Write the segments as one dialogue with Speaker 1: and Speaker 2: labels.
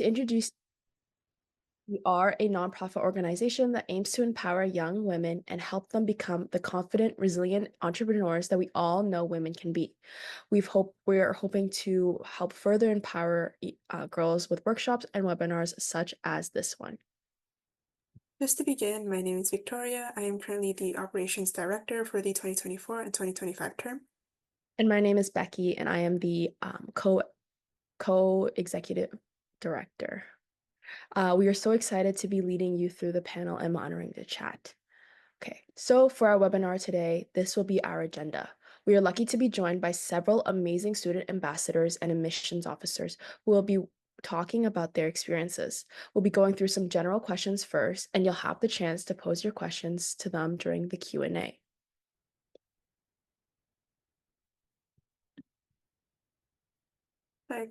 Speaker 1: To introduce, we are a nonprofit organization that aims to empower young women and help them become the confident, resilient entrepreneurs that we all know women can be. We're hoping to help further empower girls with workshops and webinars such as this one.
Speaker 2: Just to begin, my name is Victoria. I am currently the Operations Director for the 2024 and 2025 term.
Speaker 1: And my name is Becky, and I am the co-executive director. We are so excited to be leading you through the panel and monitoring the chat. Okay, so for our webinar today, this will be our agenda. We are lucky to be joined by several amazing student ambassadors and admissions officers who will be talking about their experiences. We'll be going through some general questions first, and you'll have the chance to pose your questions to them during the Q&A.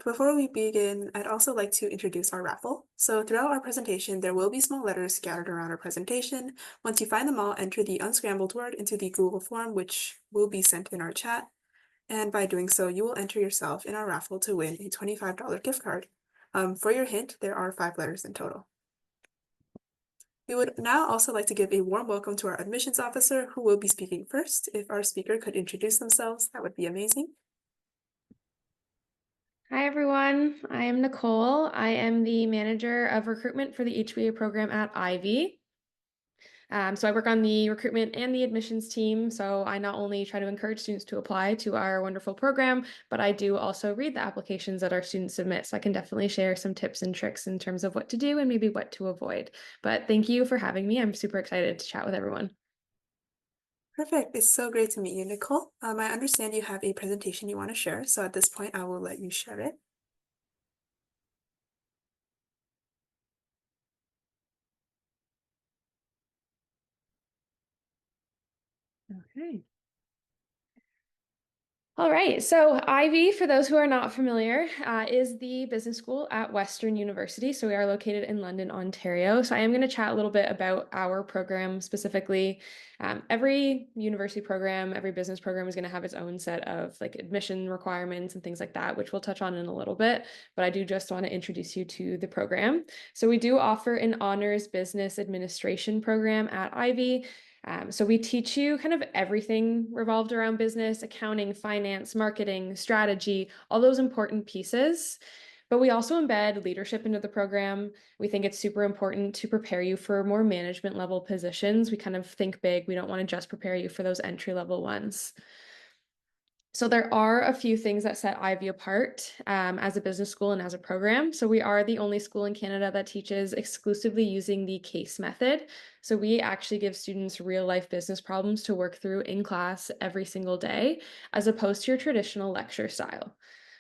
Speaker 2: Before we begin, I'd also like to introduce our raffle. So throughout our presentation, there will be small letters scattered around our presentation. Once you find them all, enter the unscrambled word into the Google form, which will be sent in our chat. And by doing so, you will enter yourself in our raffle to win a $25 gift card. For your hint, there are 5 letters in total. We would now also like to give a warm welcome to our admissions officer, who will be speaking first. If our speaker could introduce themselves, that would be amazing.
Speaker 3: Hi, everyone. I am Nicole. I am the manager of recruitment for the HBA program at Ivy. So I work on the recruitment and the admissions team. So I not only try to encourage students to apply to our wonderful program, but I do also read the applications that our students submit. So I can definitely share some tips and tricks in terms of what to do and maybe what to avoid. But thank you for having me. I'm super excited to chat with everyone.
Speaker 2: Perfect. It's so great to meet you, Nicole. I understand you have a presentation you want to share. So at this point, I will let you share it.
Speaker 3: Okay. All right, so Ivy, for those who are not familiar, is the business school at Western University. So we are located in London, Ontario. So I am going to chat a little bit about our program specifically. Every university program, every business program is going to have its own set of like admission requirements and things like that, which we'll touch on in a little bit. But I do just want to introduce you to the program. So we do offer an honors business administration program at Ivy. So we teach you kind of everything revolved around business, accounting, finance, marketing, strategy, all those important pieces. But we also embed leadership into the program. We think it's super important to prepare you for more management level positions. We kind of think big. We don't want to just prepare you for those entry level ones. So there are a few things that set Ivy apart as a business school and as a program. So we are the only school in Canada that teaches exclusively using the case method. So we actually give students real life business problems to work through in class every single day, as opposed to your traditional lecture style.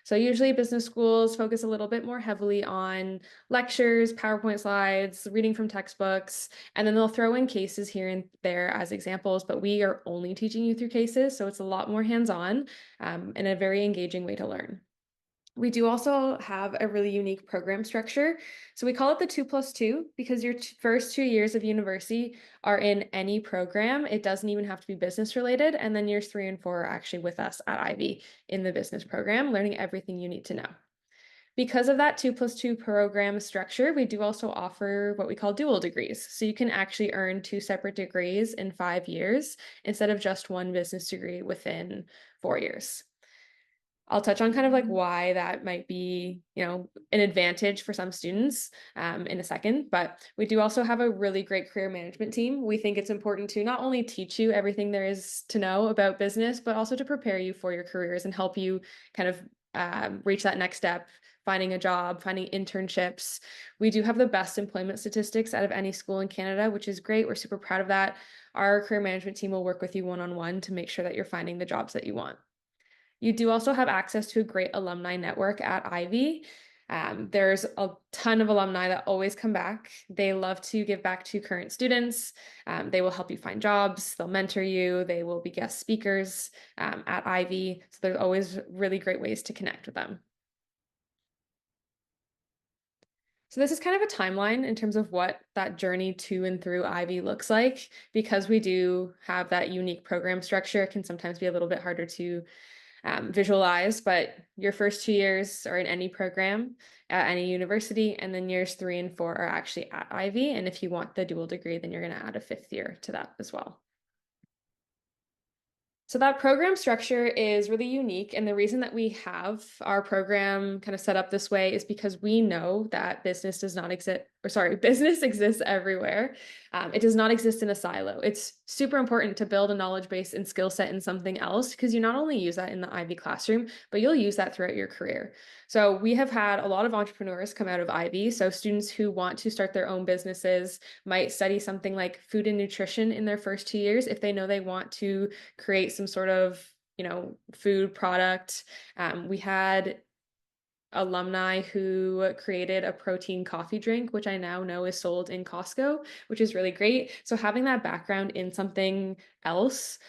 Speaker 3: So usually business schools focus a little bit more heavily on lectures, PowerPoint slides, reading from textbooks, and then they'll throw in cases here and there as examples, but we are only teaching you through cases, so it's a lot more hands-on and a very engaging way to learn. We do also have a really unique program structure. So we call it the 2+2 because your first 2 years of university are in any program. It doesn't even have to be business related. And then years 3 and 4 are actually with us at Ivy in the business program, learning everything you need to know. Because of that 2+2 program structure, we do also offer what we call dual degrees. So you can actually earn 2 separate degrees in 5 years instead of just one business degree within 4 years. I'll touch on kind of like why that might be, an advantage for some students in a second, but we do also have a really great career management team. We think it's important to not only teach you everything there is to know about business, but also to prepare you for your careers and help you kind of reach that next step, finding a job, finding internships. We do have the best employment statistics out of any school in Canada, which is great. We're super proud of that. Our career management team will work with you one-on-one to make sure that you're finding the jobs that you want. You do also have access to a great alumni network at Ivy. There's a ton of alumni that always come back. They love to give back to current students. They will help you find jobs. They'll mentor you. They will be guest speakers at Ivy. So there's always really great ways to connect with them. So this is kind of a timeline in terms of what that journey to and through Ivy looks like. Because we do have that unique program structure, it can sometimes be a little bit harder to visualize, but your first 2 years are in any program at any university, and then years 3 and 4 are actually at Ivy. And if you want the dual degree, then you're going to add a 5th year to that as well. So that program structure is really unique. And the reason that we have our program kind of set up this way is because we know that business does not exist, or sorry, business exists everywhere. It does not exist in a silo. It's super important to build a knowledge base and skill set in something else, because you not only use that in the Ivy classroom, but you'll use that throughout your career. So we have had a lot of entrepreneurs come out of Ivy. So students who want to start their own businesses might study something like food and nutrition in their first 2 years if they know they want to create some sort of, food product. We had alumni who created a protein coffee drink, which I now know is sold in Costco, which is really great. So having that background in something else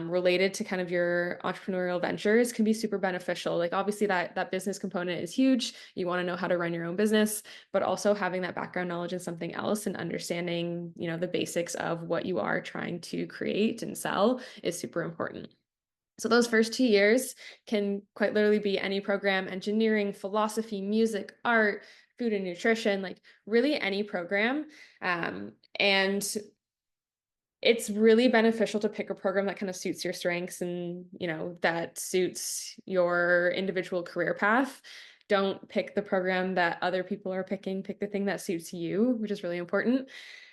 Speaker 3: related to kind of your entrepreneurial ventures can be super beneficial. Like obviously that business component is huge. You want to know how to run your own business, but also having that background knowledge in something else and understanding, the basics of what you are trying to create and sell is super important. So those first 2 years can quite literally be any program: engineering, philosophy, music, art, food and nutrition, like really any program. And it's really beneficial to pick a program that kind of suits your strengths and, that suits your individual career path. Don't pick the program that other people are picking. Pick the thing that suits you, which is really important.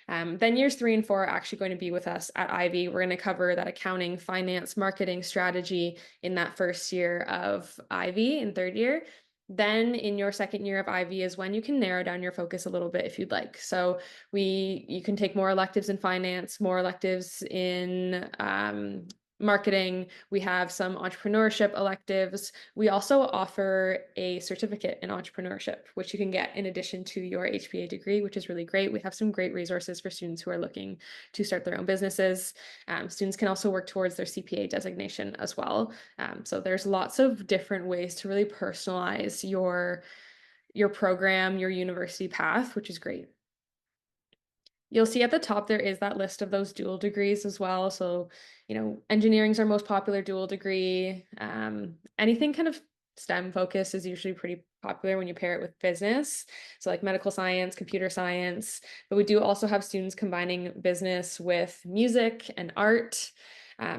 Speaker 3: Then years 3 and 4 are actually going to be with us at Ivy. We're going to cover that accounting, finance, marketing, strategy in that first year of Ivy in 3rd year. Then in your 2nd year of Ivy is when you can narrow down your focus a little bit if you'd like. So you can take more electives in finance, more electives in marketing. We have some entrepreneurship electives. We also offer a certificate in entrepreneurship, which you can get in addition to your HBA degree, which is really great. We have some great resources for students who are looking to start their own businesses. Students can also work towards their CPA designation as well. So there's lots of different ways to really personalize your program, your university path, which is great. You'll see at the top there is that list of those dual degrees as well. So, engineering's our most popular dual degree. Anything kind of STEM focus is usually pretty popular when you pair it with business. So like medical science, computer science, but we do also have students combining business with music and art.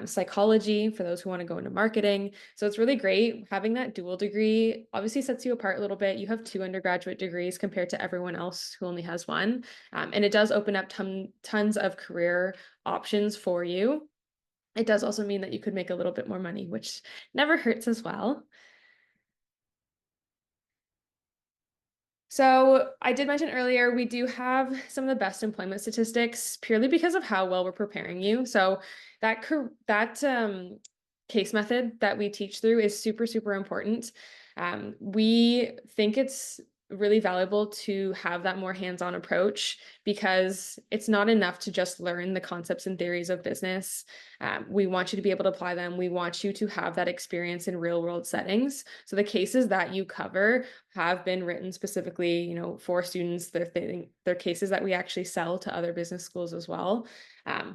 Speaker 3: Psychology for those who want to go into marketing. So it's really great. Having that dual degree obviously sets you apart a little bit. You have 2 undergraduate degrees compared to everyone else who only has one. And it does open up tons of career options for you. It does also mean that you could make a little bit more money, which never hurts as well. So I did mention earlier, we do have some of the best employment statistics purely because of how well we're preparing you. So that case method that we teach through is super, super important. We think it's really valuable to have that more hands-on approach because it's not enough to just learn the concepts and theories of business. We want you to be able to apply them. We want you to have that experience in real world settings. So the cases that you cover have been written specifically, for students. They're cases that we actually sell to other business schools as well.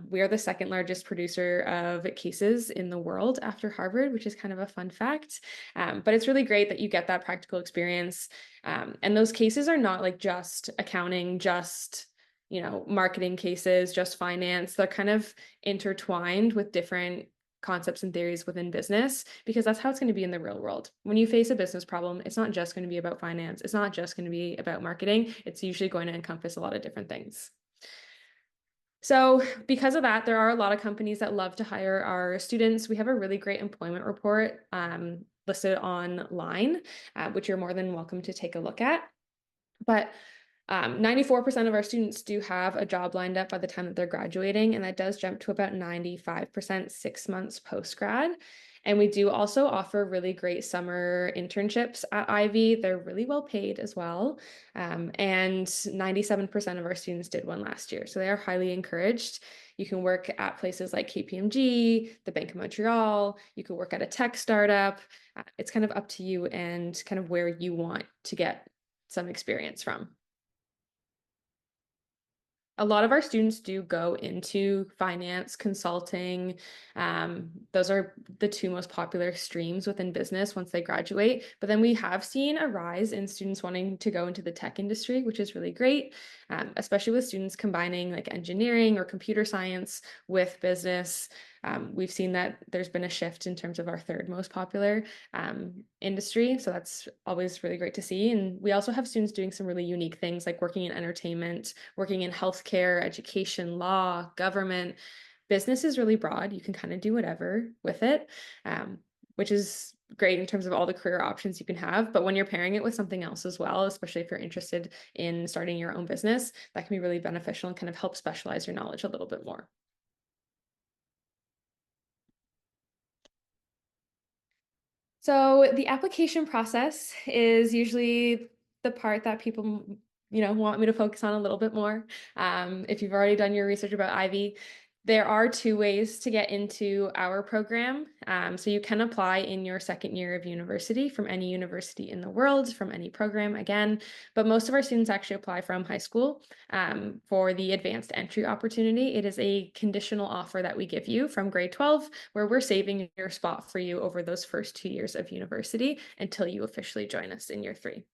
Speaker 3: We are the 2nd largest producer of cases in the world after Harvard, which is kind of a fun fact. But it's really great that you get that practical experience. And those cases are not like just accounting, just marketing cases, just finance. They're kind of intertwined with different concepts and theories within business because that's how it's going to be in the real world. When you face a business problem, it's not just going to be about finance. It's not just going to be about marketing. It's usually going to encompass a lot of different things. So because of that, there are a lot of companies that love to hire our students. We have a really great employment report listed online, which you're more than welcome to take a look at. But 94% of our students do have a job lined up by the time that they're graduating, and that does jump to about 95% 6 months post-grad. And we do also offer really great summer internships at Ivy. They're really well paid as well. And 97% of our students did one last year. So they are highly encouraged. You can work at places like KPMG, the Bank of Montreal. You could work at a tech startup. It's kind of up to you and kind of where you want to get some experience from. A lot of our students do go into finance, consulting. Those are the two most popular streams within business once they graduate. But then we have seen a rise in students wanting to go into the tech industry, which is really great, especially with students combining like engineering or computer science with business. We've seen that there's been a shift in terms of our third most popular industry. So that's always really great to see. And we also have students doing some really unique things like working in entertainment, working in healthcare, education, law, government. Business is really broad. You can kind of do whatever with it, which is great in terms of all the career options you can have. But when you're pairing it with something else as well, especially if you're interested in starting your own business, that can be really beneficial and kind of help specialize your knowledge a little bit more. So the application process is usually the part that people, want me to focus on a little bit more. If you've already done your research about Ivy, there are two ways to get into our program. So you can apply in your second year of university from any university in the world, from any program again, but most of our students actually apply from high school for the advanced entry opportunity. It is a conditional offer that we give you from grade 12, where we're saving your spot for you over those first 2 years of university until you officially join us in year 3.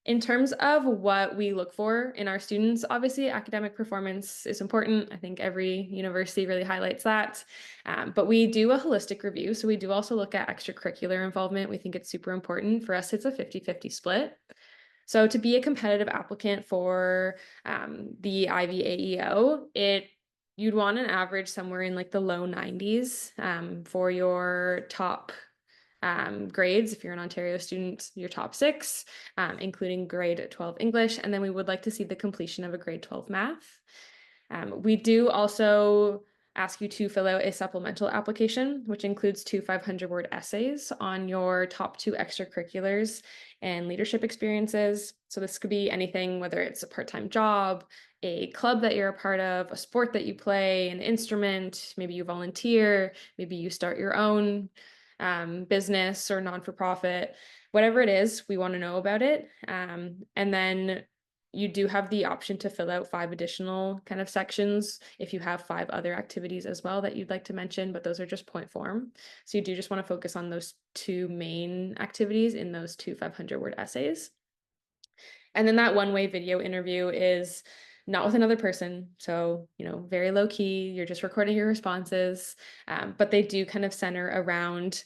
Speaker 3: In terms of what we look for in our students, obviously academic performance is important. I think every university really highlights that. But we do a holistic review. So we do also look at extracurricular involvement. We think it's super important. For us, it's a 50-50 split. So to be a competitive applicant for the Ivy AEO, you'd want an average somewhere in like the low 90s for your top grades. If you're an Ontario student, your top 6, including grade 12 English. And then we would like to see the completion of a grade 12 math. We do also ask you to fill out a supplemental application, which includes 2 500-word essays on your top 2 extracurriculars and leadership experiences. So this could be anything, whether it's a part-time job, a club that you're a part of, a sport that you play, an instrument, maybe you volunteer, maybe you start your own business or non-for-profit, whatever it is, we want to know about it. And then you do have the option to fill out 5 additional kind of sections if you have 5 other activities as well that you'd like to mention, but those are just point form. So you do just want to focus on those 2 main activities in those 2 500-word essays. And then that one-way video interview is not with another person. So, very low key, you're just recording your responses, but they do kind of center around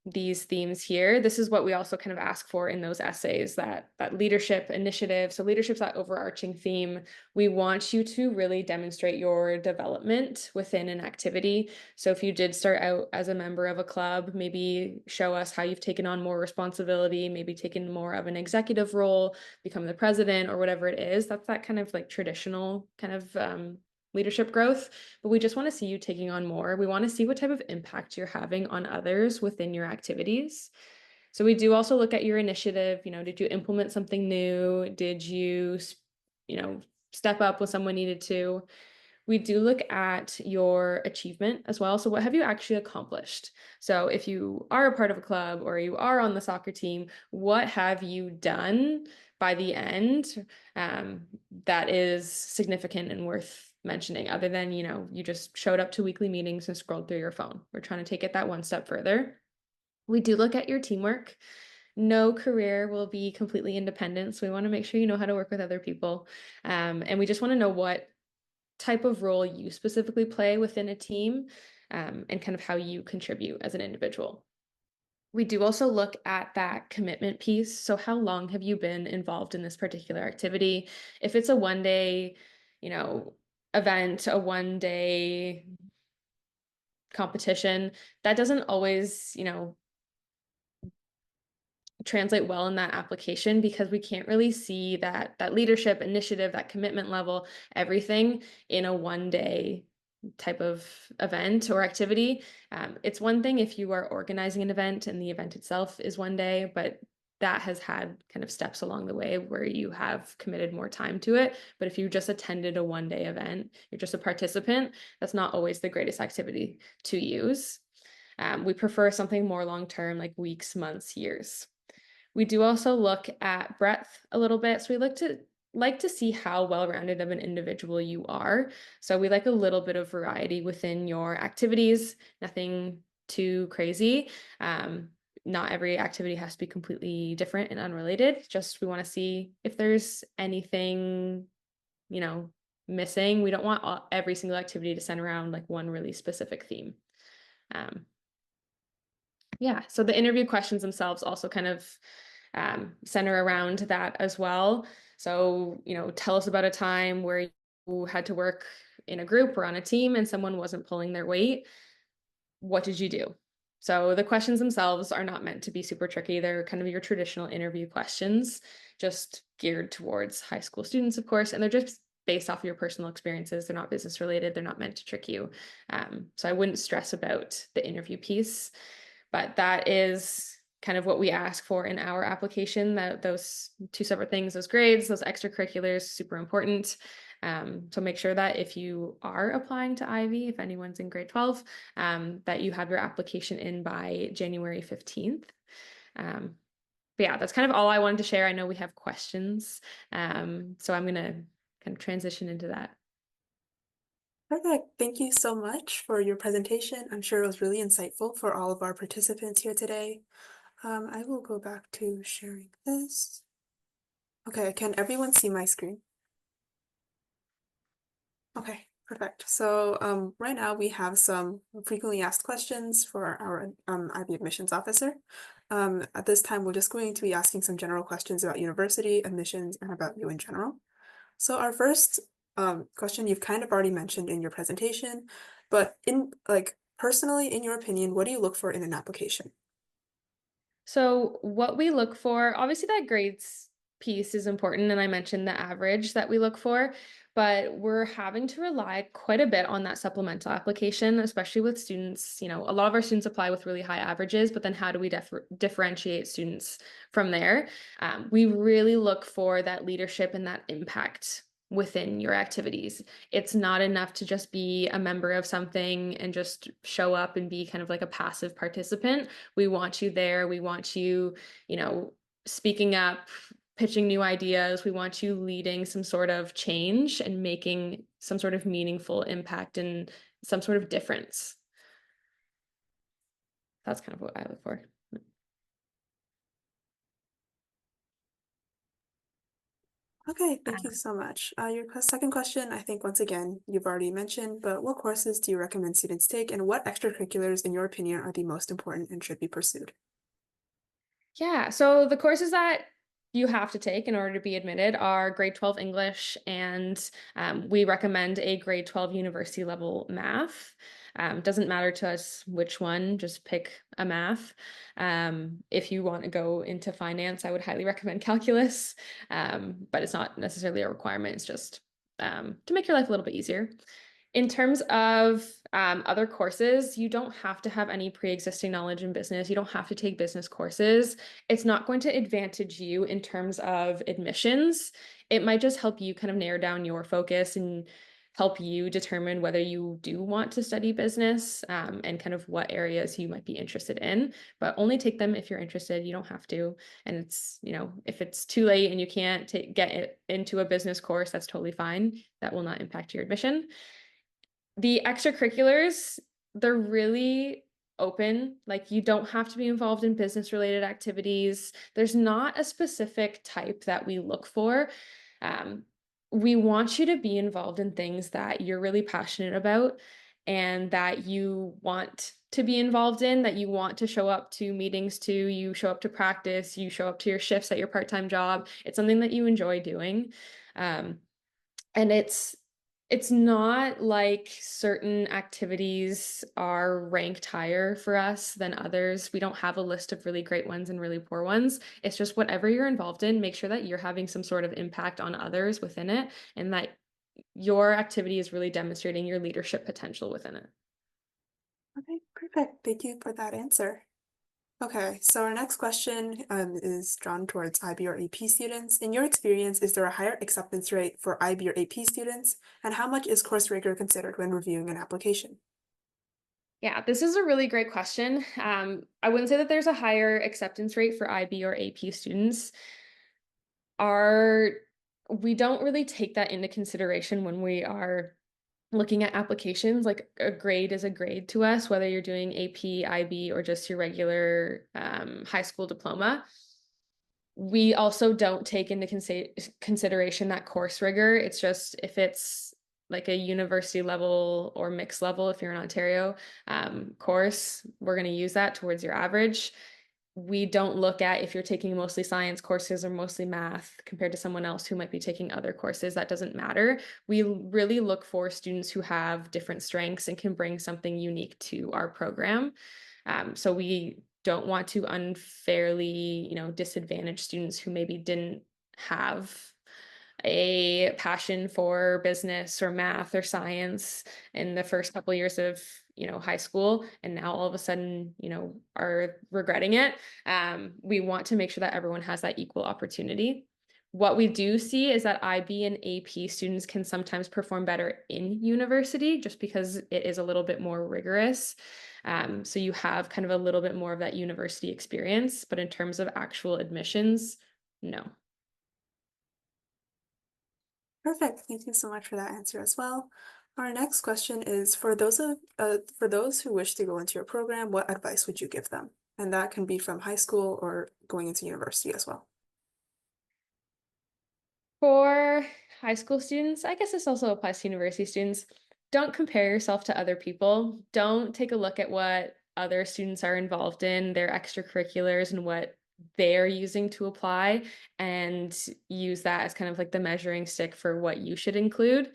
Speaker 3: these themes here. This is what we also kind of ask for in those essays, that leadership initiative. So leadership's that overarching theme. We want you to really demonstrate your development within an activity. So if you did start out as a member of a club, maybe show us how you've taken on more responsibility, maybe taken more of an executive role, become the president or whatever it is. That's that kind of like traditional kind of leadership growth, but we just want to see you taking on more. We want to see what type of impact you're having on others within your activities. So we do also look at your initiative. Did you implement something new? Did you, step up when someone needed to? We do look at your achievement as well. So what have you actually accomplished? So if you are a part of a club or you are on the soccer team, what have you done by the end that is significant and worth mentioning, other than, you just showed up to weekly meetings and scrolled through your phone? We're trying to take it that one step further. We do look at your teamwork. No career will be completely independent. So we want to make sure you know how to work with other people. And we just want to know what type of role you specifically play within a team, and kind of how you contribute as an individual. We do also look at that commitment piece. So how long have you been involved in this particular activity? If it's a one-day, event, a one-day competition, that doesn't always, translate well in that application, because we can't really see that leadership initiative, that commitment level, everything in a one-day type of event or activity. It's one thing if you are organizing an event and the event itself is one day, but that has had kind of steps along the way where you have committed more time to it. But if you just attended a one-day event, you're just a participant, that's not always the greatest activity to use. We prefer something more long-term, like weeks, months, years. We do also look at breadth a little bit. So we look to like to see how well-rounded of an individual you are. So we like a little bit of variety within your activities, nothing too crazy. Um, Not every activity has to be completely different and unrelated. Just we want to see if there's anything, you know, missing. We don't want every single activity to center around like one really specific theme. Um, yeah, so the interview questions themselves also kind of center around that as well. So, tell us about a time where you had to work in a group or on a team and someone wasn't pulling their weight. What did you do? So the questions themselves are not meant to be super tricky. They're kind of your traditional interview questions, just geared towards high school students, of course, and they're just based off of your personal experiences. They're not business related. They're not meant to trick you. So I wouldn't stress about the interview piece, but that is kind of what we ask for in our application, that those two separate things, those grades, those extracurriculars, super important. So make sure that if you are applying to Ivy, if anyone's in grade 12, that you have your application in by January 15th. But yeah, that's kind of all I wanted to share. I know we have questions, so I'm going to kind of transition into that.
Speaker 2: Perfect. Thank you so much for your presentation. I'm sure it was really insightful for all of our participants here today. I will go back to sharing this. Okay, can everyone see my screen? Okay, perfect. So right now we have some frequently asked questions for our IB admissions officer. At this time, we're just going to be asking some general questions about university admissions and about you in general. So our first question you've kind of already mentioned in your presentation, but personally, in your opinion, what do you look for in an application?
Speaker 3: So what we look for, obviously that grades piece is important, and I mentioned the average that we look for, but we're having to rely quite a bit on that supplemental application, especially with students. A lot of our students apply with really high averages, but then how do we differentiate students from there? We really look for that leadership and that impact within your activities. It's not enough to just be a member of something and just show up and be kind of like a passive participant. We want you there. We want you, speaking up, pitching new ideas. We want you leading some sort of change and making some sort of meaningful impact and some sort of difference. That's kind of what I look for.
Speaker 2: Okay, thank you so much. Your second question, I think once again, you've already mentioned, but what courses do you recommend students take and what extracurriculars, in your opinion, are the most important and should be pursued?
Speaker 3: Yeah, so the courses that you have to take in order to be admitted are grade 12 English, and we recommend a grade 12 university level math. Doesn't matter to us which one, just pick a math. If you want to go into finance, I would highly recommend calculus, but it's not necessarily a requirement. It's just to make your life a little bit easier. In terms of other courses, you don't have to have any pre-existing knowledge in business. You don't have to take business courses. It's not going to advantage you in terms of admissions. It might just help you kind of narrow down your focus and help you determine whether you do want to study business, and kind of what areas you might be interested in. But only take them if you're interested. You don't have to. And it's, if it's too late and you can't get it into a business course, that's totally fine. That will not impact your admission. The extracurriculars, they're really open. Like, you don't have to be involved in business related activities. There's not a specific type that we look for. Um, we want you to be involved in things that you're really passionate about and that you want to be involved in, that you want to show up to meetings to, you show up to practice, you show up to your shifts at your part-time job. It's something that you enjoy doing. Um, and it's not like certain activities are ranked higher for us than others. We don't have a list of really great ones and really poor ones. It's just whatever you're involved in, make sure that you're having some sort of impact on others within it and that your activity is really demonstrating your leadership potential within it.
Speaker 2: Okay, perfect. Thank you for that answer. Okay, so our next question is drawn towards IB or AP students. In your experience, is there a higher acceptance rate for IB or AP students? And how much is course rigor considered when reviewing an application?
Speaker 3: Yeah, this is a really great question. I wouldn't say that there's a higher acceptance rate for IB or AP students. Our We don't really take that into consideration when we are looking at applications. Like a grade is a grade to us, whether you're doing AP, IB, or just your regular high school diploma. We also don't take into consideration that course rigor. It's just if it's like a university level or mixed level, if you're in Ontario course, we're going to use that towards your average. We don't look at if you're taking mostly science courses or mostly math compared to someone else who might be taking other courses. That doesn't matter. We really look for students who have different strengths and can bring something unique to our program. So we don't want to unfairly, disadvantage students who maybe didn't have a passion for business or math or science in the first couple of years of high school, and now all of a sudden are regretting it. We want to make sure that everyone has that equal opportunity. What we do see is that IB and AP students can sometimes perform better in university just because it is a little bit more rigorous. So you have kind of a little bit more of that university experience, but in terms of actual admissions, no.
Speaker 2: Perfect. Thank you so much for that answer as well. Our next question is for those who wish to go into your program, what advice would you give them? And that can be from high school or going into university as well.
Speaker 3: For high school students, I guess this also applies to university students. Don't compare yourself to other people. Don't take a look at what other students are involved in, their extracurriculars, and what they're using to apply, and use that as kind of like the measuring stick for what you should include.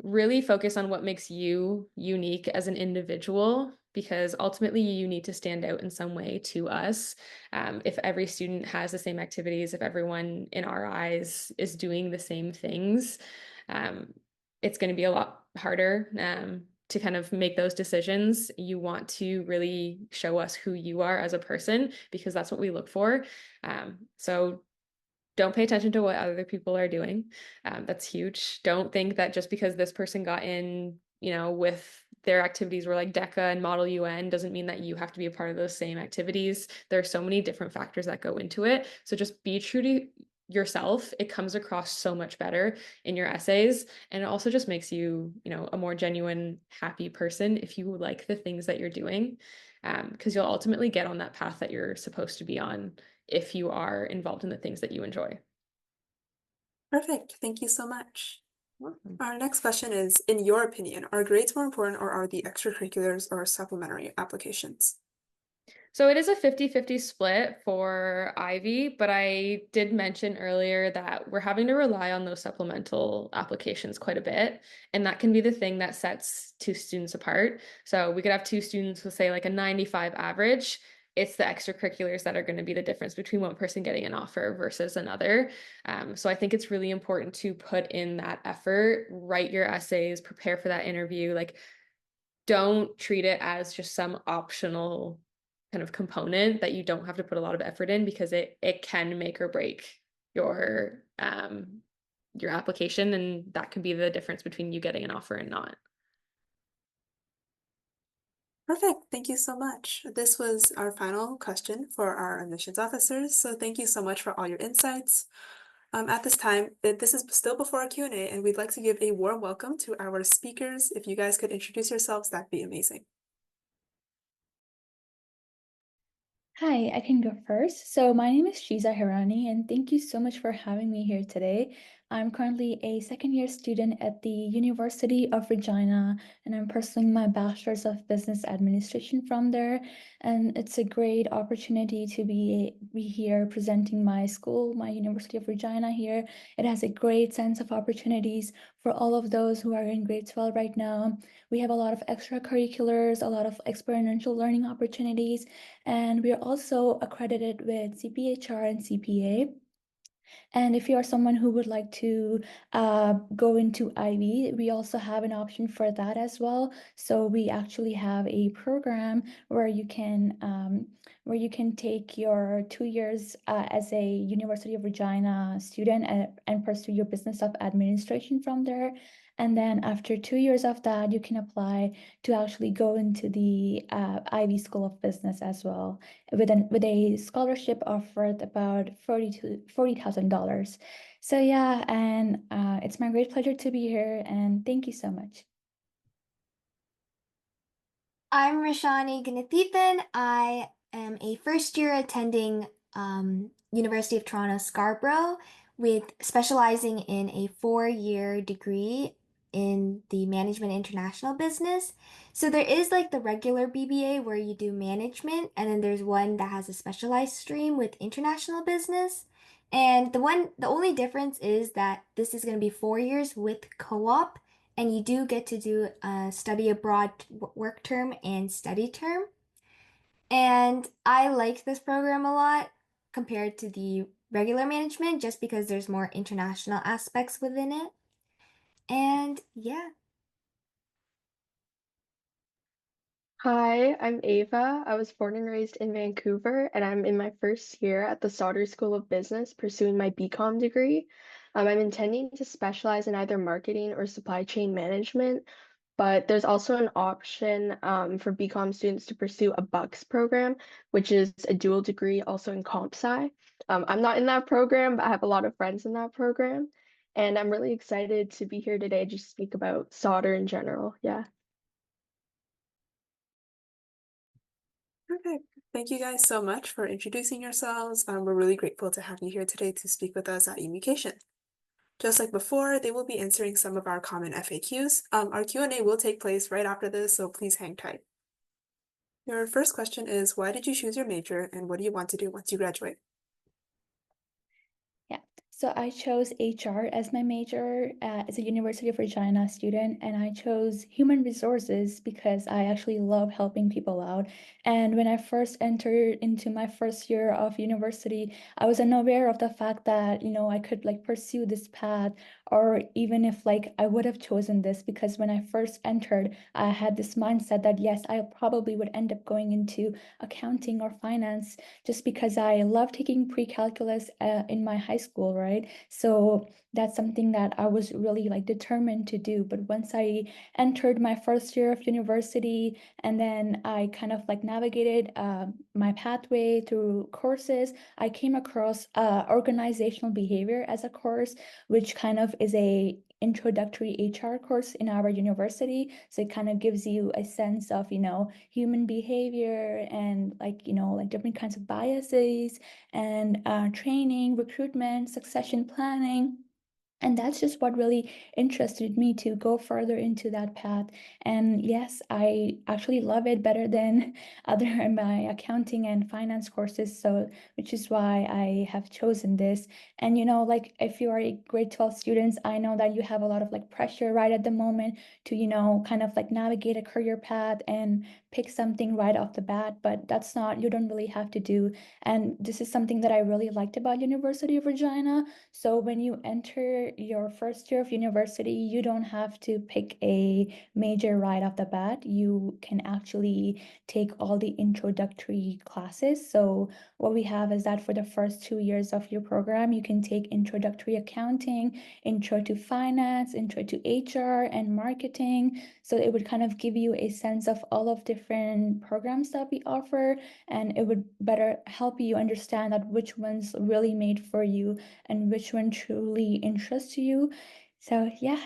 Speaker 3: Really focus on what makes you unique as an individual, because ultimately you need to stand out in some way to us. If every student has the same activities, if everyone in our eyes is doing the same things, um, it's going to be a lot harder to kind of make those decisions. You want to really show us who you are as a person, because that's what we look for. So don't pay attention to what other people are doing. That's huge. Don't think that just because this person got in, with their activities were like DECA and Model UN doesn't mean that you have to be a part of those same activities. There are so many different factors that go into it. So just be true to yourself. It comes across so much better in your essays. And it also just makes you, a more genuine, happy person if you like the things that you're doing. Because you'll ultimately get on that path that you're supposed to be on if you are involved in the things that you enjoy.
Speaker 2: Perfect. Thank you so much.
Speaker 3: Awesome.
Speaker 2: Our next question is, in your opinion, are grades more important or are the extracurriculars or supplementary applications?
Speaker 3: So it is a 50-50 split for Ivy, but I did mention earlier that we're having to rely on those supplemental applications quite a bit. And that can be the thing that sets two students apart. So we could have two students with, say, like a 95 average. It's the extracurriculars that are going to be the difference between one person getting an offer versus another. So I think it's really important to put in that effort, write your essays, prepare for that interview. Like, don't treat it as just some optional kind of component that you don't have to put a lot of effort in, because it can make or break your application, and that can be the difference between you getting an offer and not.
Speaker 2: Perfect. Thank you so much. This was our final question for our admissions officers. So thank you so much for all your insights. At this time, this is still before our Q&A, and we'd like to give a warm welcome to our speakers. If you guys could introduce yourselves, that'd be amazing.
Speaker 4: Hi, I can go first. So my name is Shiza Hirani, and thank you so much for having me here today. I'm currently a second-year student at the University of Regina, and I'm pursuing my Bachelor's of Business Administration from there. And it's a great opportunity to be here presenting my school, my University of Regina here. It has a great sense of opportunities for all of those who are in grade 12 right now. We have a lot of extracurriculars, a lot of experiential learning opportunities, and we are also accredited with CPHR and CPA. And if you are someone who would like to go into IB, we also have an option for that as well. So we actually have a program where you can where you can take your 2 years as a University of Regina student and pursue your Business of Administration from there. And then after 2 years of that, you can apply to actually go into the Ivy School of Business as well, with a scholarship of worth about $40,000. So yeah, and it's my great pleasure to be here, and thank you so much.
Speaker 5: I'm Rashani Ganathan. I am a first year attending University of Toronto Scarborough with specializing in a 4-year degree in the Management International Business. So there is like the regular BBA where you do management, and then there's one that has a specialized stream with international business. And the only difference is that this is going to be 4 years with co-op, and you do get to do a study abroad work term and study term. And I like this program a lot compared to the regular management just because there's more international aspects within it. And yeah.
Speaker 6: Hi, I'm Ava. I was born and raised in Vancouver, and I'm in my first year at the Sauder School of Business pursuing my BCom degree. I'm intending to specialize in either marketing or supply chain management, but there's also an option for BCom students to pursue a BUCS program, which is a dual degree also in comp sci. I'm not in that program, but I have a lot of friends in that program, and I'm really excited to be here today to speak about solder in general. Yeah.
Speaker 2: Okay, thank you guys so much for introducing yourselves. We're really grateful to have you here today to speak with us at Education. Just like before, they will be answering some of our common FAQs. Our Q&A will take place right after this, so please hang tight. Your first question is, why did you choose your major and what do you want to do once you graduate?
Speaker 4: Yeah, so I chose HR as my major as a University of Regina student, and I chose human resources because I actually love helping people out. And when I first entered into my first year of university, I was unaware of the fact that, I could like pursue this path, or even if like I would have chosen this, because when I first entered, I had this mindset that yes, I probably would end up going into accounting or finance just because I love taking pre-calculus in my high school, right? So that's something that I was really like determined to do. But once I entered my first year of university, and then I kind of like navigated my pathway through courses, I came across organizational behavior as a course, which kind of is a introductory HR course in our university. So it kind of gives you a sense of, human behavior and like different kinds of biases and training, recruitment, succession planning. And that's just what really interested me to go further into that path. And yes, I actually love it better than other my accounting and finance courses. So, which is why I have chosen this. And like if you are a grade 12 students, I know that you have a lot of like pressure right at the moment to, kind of like navigate a career path and pick something right off the bat. But that's not, you don't really have to do. And this is something that I really liked about University of Regina. So when you enter your first year of university, you don't have to pick a major right off the bat. You can actually take all the introductory classes. So what we have is that for the first 2 years of your program, you can take introductory accounting, intro to finance, intro to HR and marketing. So it would kind of give you a sense of all of different programs that we offer, and it would better help you understand that which one's really made for you and which one truly interests you. So yeah.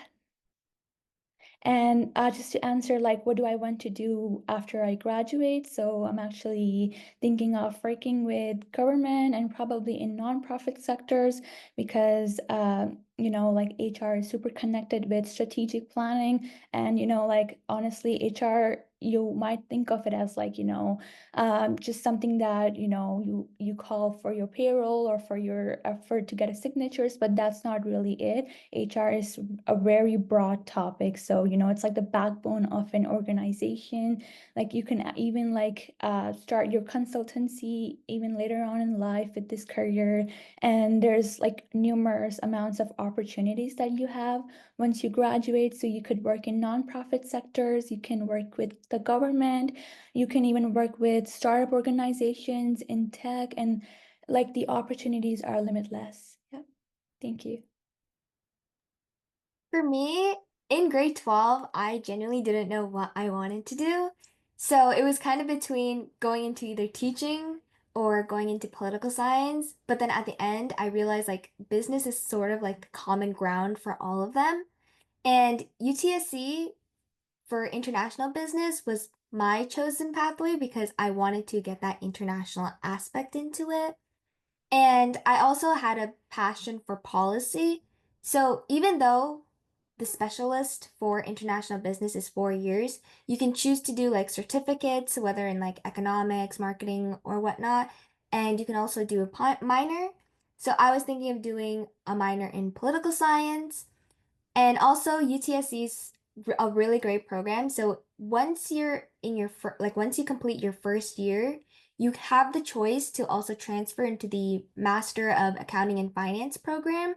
Speaker 4: And just to answer, like, what do I want to do after I graduate? So I'm actually thinking of working with government and probably in nonprofit sectors because, like HR is super connected with strategic planning. And, like, honestly, HR, you might think of it as like, just something that, you call for your payroll or for your effort to get a signatures, but that's not really it. HR is a very broad topic. So, it's like the backbone of an organization. Like you can even like start your consultancy even later on in life with this career. And there's like numerous amounts of opportunities that you have once you graduate. So you could work in nonprofit sectors, you can work with the government. You can even work with startup organizations in tech, and like the opportunities are limitless. Yeah, thank you.
Speaker 5: For me, in grade 12, I genuinely didn't know what I wanted to do. So it was kind of between going into either teaching or going into political science. But then at the end, I realized like business is sort of like the common ground for all of them. And UTSC for international business was my chosen pathway because I wanted to get that international aspect into it. And I also had a passion for policy. So even though the specialist for international business is 4 years, you can choose to do like certificates, whether in like economics, marketing, or whatnot. And you can also do a minor. So I was thinking of doing a minor in political science, and also UTSC is a really great program. So once you're in your like once you complete your first year, you have the choice to also transfer into the Master of Accounting and Finance program.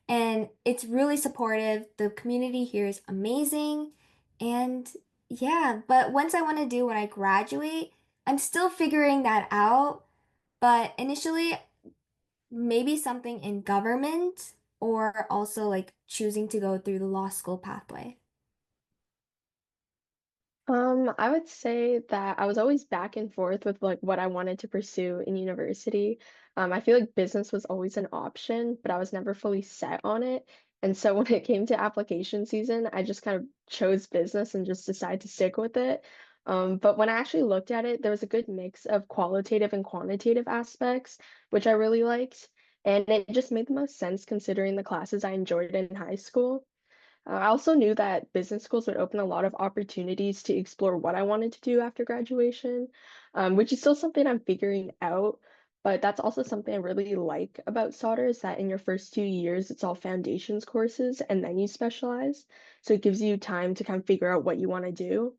Speaker 5: And it's really supportive. The community here is amazing. And yeah, but once I want to do when I graduate, I'm still figuring that out. But initially, maybe something in government or also like choosing to go through the law school pathway.
Speaker 6: I would say that I was always back and forth with like what I wanted to pursue in university. I feel like business was always an option, but I was never fully set on it. And so when it came to application season, I just kind of chose business and just decided to stick with it. But when I actually looked at it, there was a good mix of qualitative and quantitative aspects, which I really liked. And it just made the most sense considering the classes I enjoyed in high school. I also knew that business schools would open a lot of opportunities to explore what I wanted to do after graduation, which is still something I'm figuring out. But that's also something I really like about solder is that in your first 2 years, it's all foundations courses and then you specialize. So it gives you time to kind of figure out what you want to do.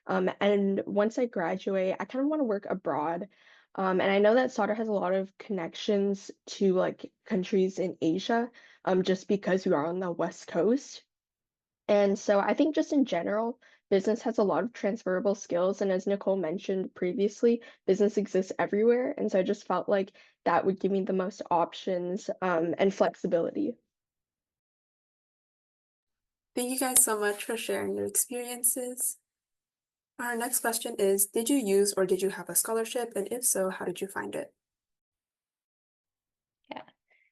Speaker 6: And once I graduate, I kind of want to work abroad. And I know that solder has a lot of connections to like countries in Asia, just because we are on the West Coast. And so I think just in general, business has a lot of transferable skills. And as Nicole mentioned previously, business exists everywhere. And so I just felt like that would give me the most options, and flexibility.
Speaker 2: Thank you guys so much for sharing your experiences. Our next question is, did you use or did you have a scholarship? And if so, how did you find it?
Speaker 4: Yeah.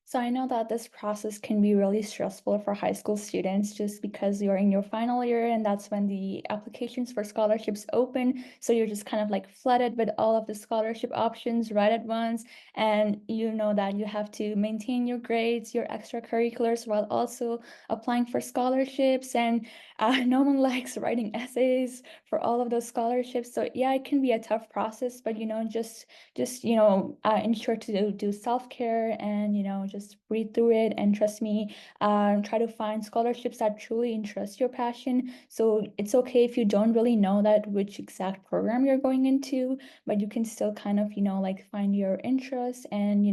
Speaker 4: So I know that this process can be really stressful for high school students just because you're in your final year and that's when the applications for scholarships open. So you're just kind of like flooded with all of the scholarship options right at once. And you know that you have to maintain your grades, your extracurriculars while also applying for scholarships. And no one likes writing essays for all of those scholarships. So yeah, it can be a tough process, but just ensure to do self-care and just read through it and trust me, try to find scholarships that truly interest your passion. So it's okay if you don't really know that which exact program you're going into, but you can still kind of like find your interest and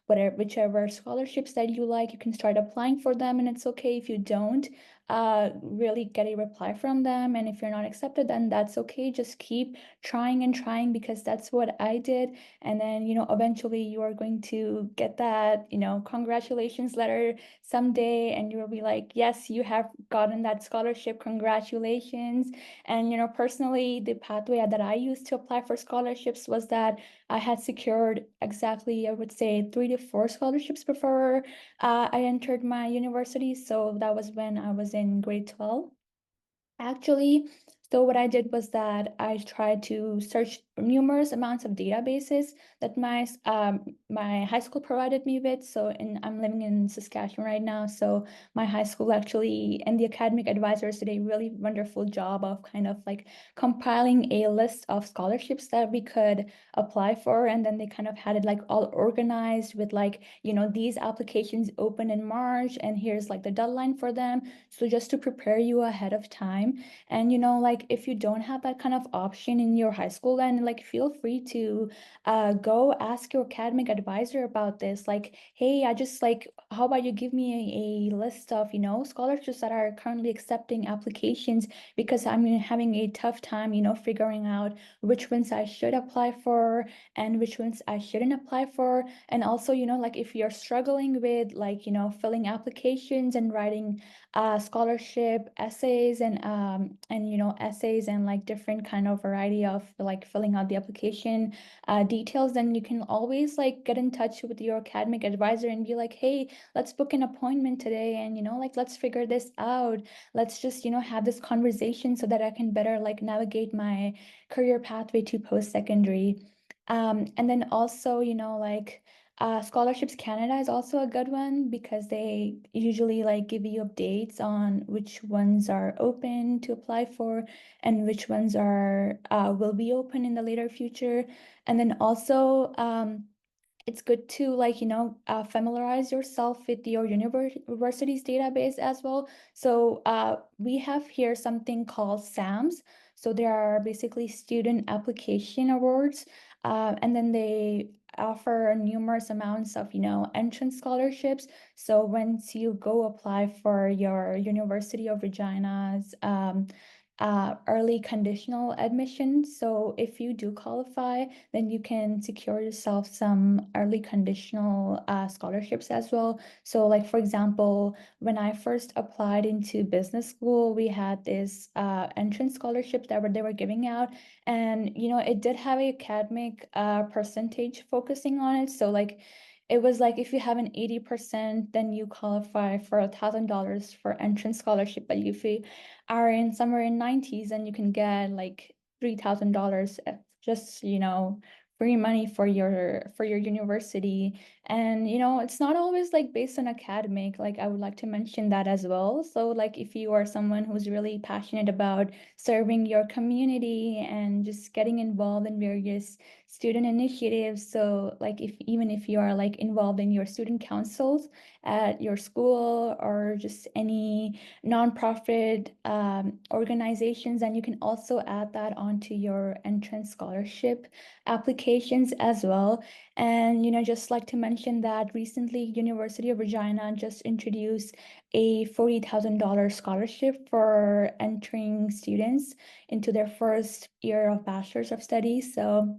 Speaker 4: whatever whichever scholarships that you like, you can start applying for them. And it's okay if you don't really get a reply from them, and if you're not accepted, then that's okay. Just keep trying and trying, because that's what I did. And then eventually you are going to get that congratulations letter someday, and you will be like, yes, you have gotten that scholarship, congratulations. And personally, the pathway that I used to apply for scholarships was that I had secured exactly, I would say, 3 to 4 scholarships before I entered my university. So that was when I was in grade 12. Actually, so what I did was that I tried to search numerous amounts of databases that my high school provided me with. So I'm living in Saskatchewan right now. So my high school actually and the academic advisors did a really wonderful job of kind of like compiling a list of scholarships that we could apply for. And then they kind of had it like all organized with like, these applications open in March and here's like the deadline for them. So just to prepare you ahead of time. And like if you don't have that kind of option in your high school, then like feel free to go ask your academic advisor about this. Like, hey, I just like, how about you give me a list of, scholarships that are currently accepting applications because I'm having a tough time, figuring out which ones I should apply for and which ones I shouldn't apply for. And also, like if you're struggling with like, filling applications and writing scholarship essays and essays and like different kind of variety of like filling out the application details, then you can always like get in touch with your academic advisor and be like, hey, let's book an appointment today and like let's figure this out. Let's just have this conversation so that I can better like navigate my career pathway to post-secondary. And then also, like Scholarships Canada is also a good one because they usually like give you updates on which ones are open to apply for and which ones are will be open in the later future. And then also it's good to like familiarize yourself with your university's database as well. So we have here something called SAMs. So there are basically student application awards, and then they offer numerous amounts of entrance scholarships. So once you go apply for your University of Regina's early conditional admission, so if you do qualify, then you can secure yourself some early conditional scholarships as well. So like for example, when I first applied into business school, we had this entrance scholarship that they were giving out, and it did have a academic percentage focusing on it. So like it was like if you have an 80%, then you qualify for $1,000 for entrance scholarship. But if you are in somewhere in 90s, then you can get like $3,000 just free money for your university. And it's not always like based on academic, like I would like to mention that as well. So like if you are someone who's really passionate about serving your community and just getting involved in various student initiatives, so like even if you are like involved in your student councils at your school or just any nonprofit organizations, and you can also add that onto your entrance scholarship applications as well. And just like to mention that recently University of Regina just introduced a $40,000 scholarship for entering students into their first year of bachelor's of studies. So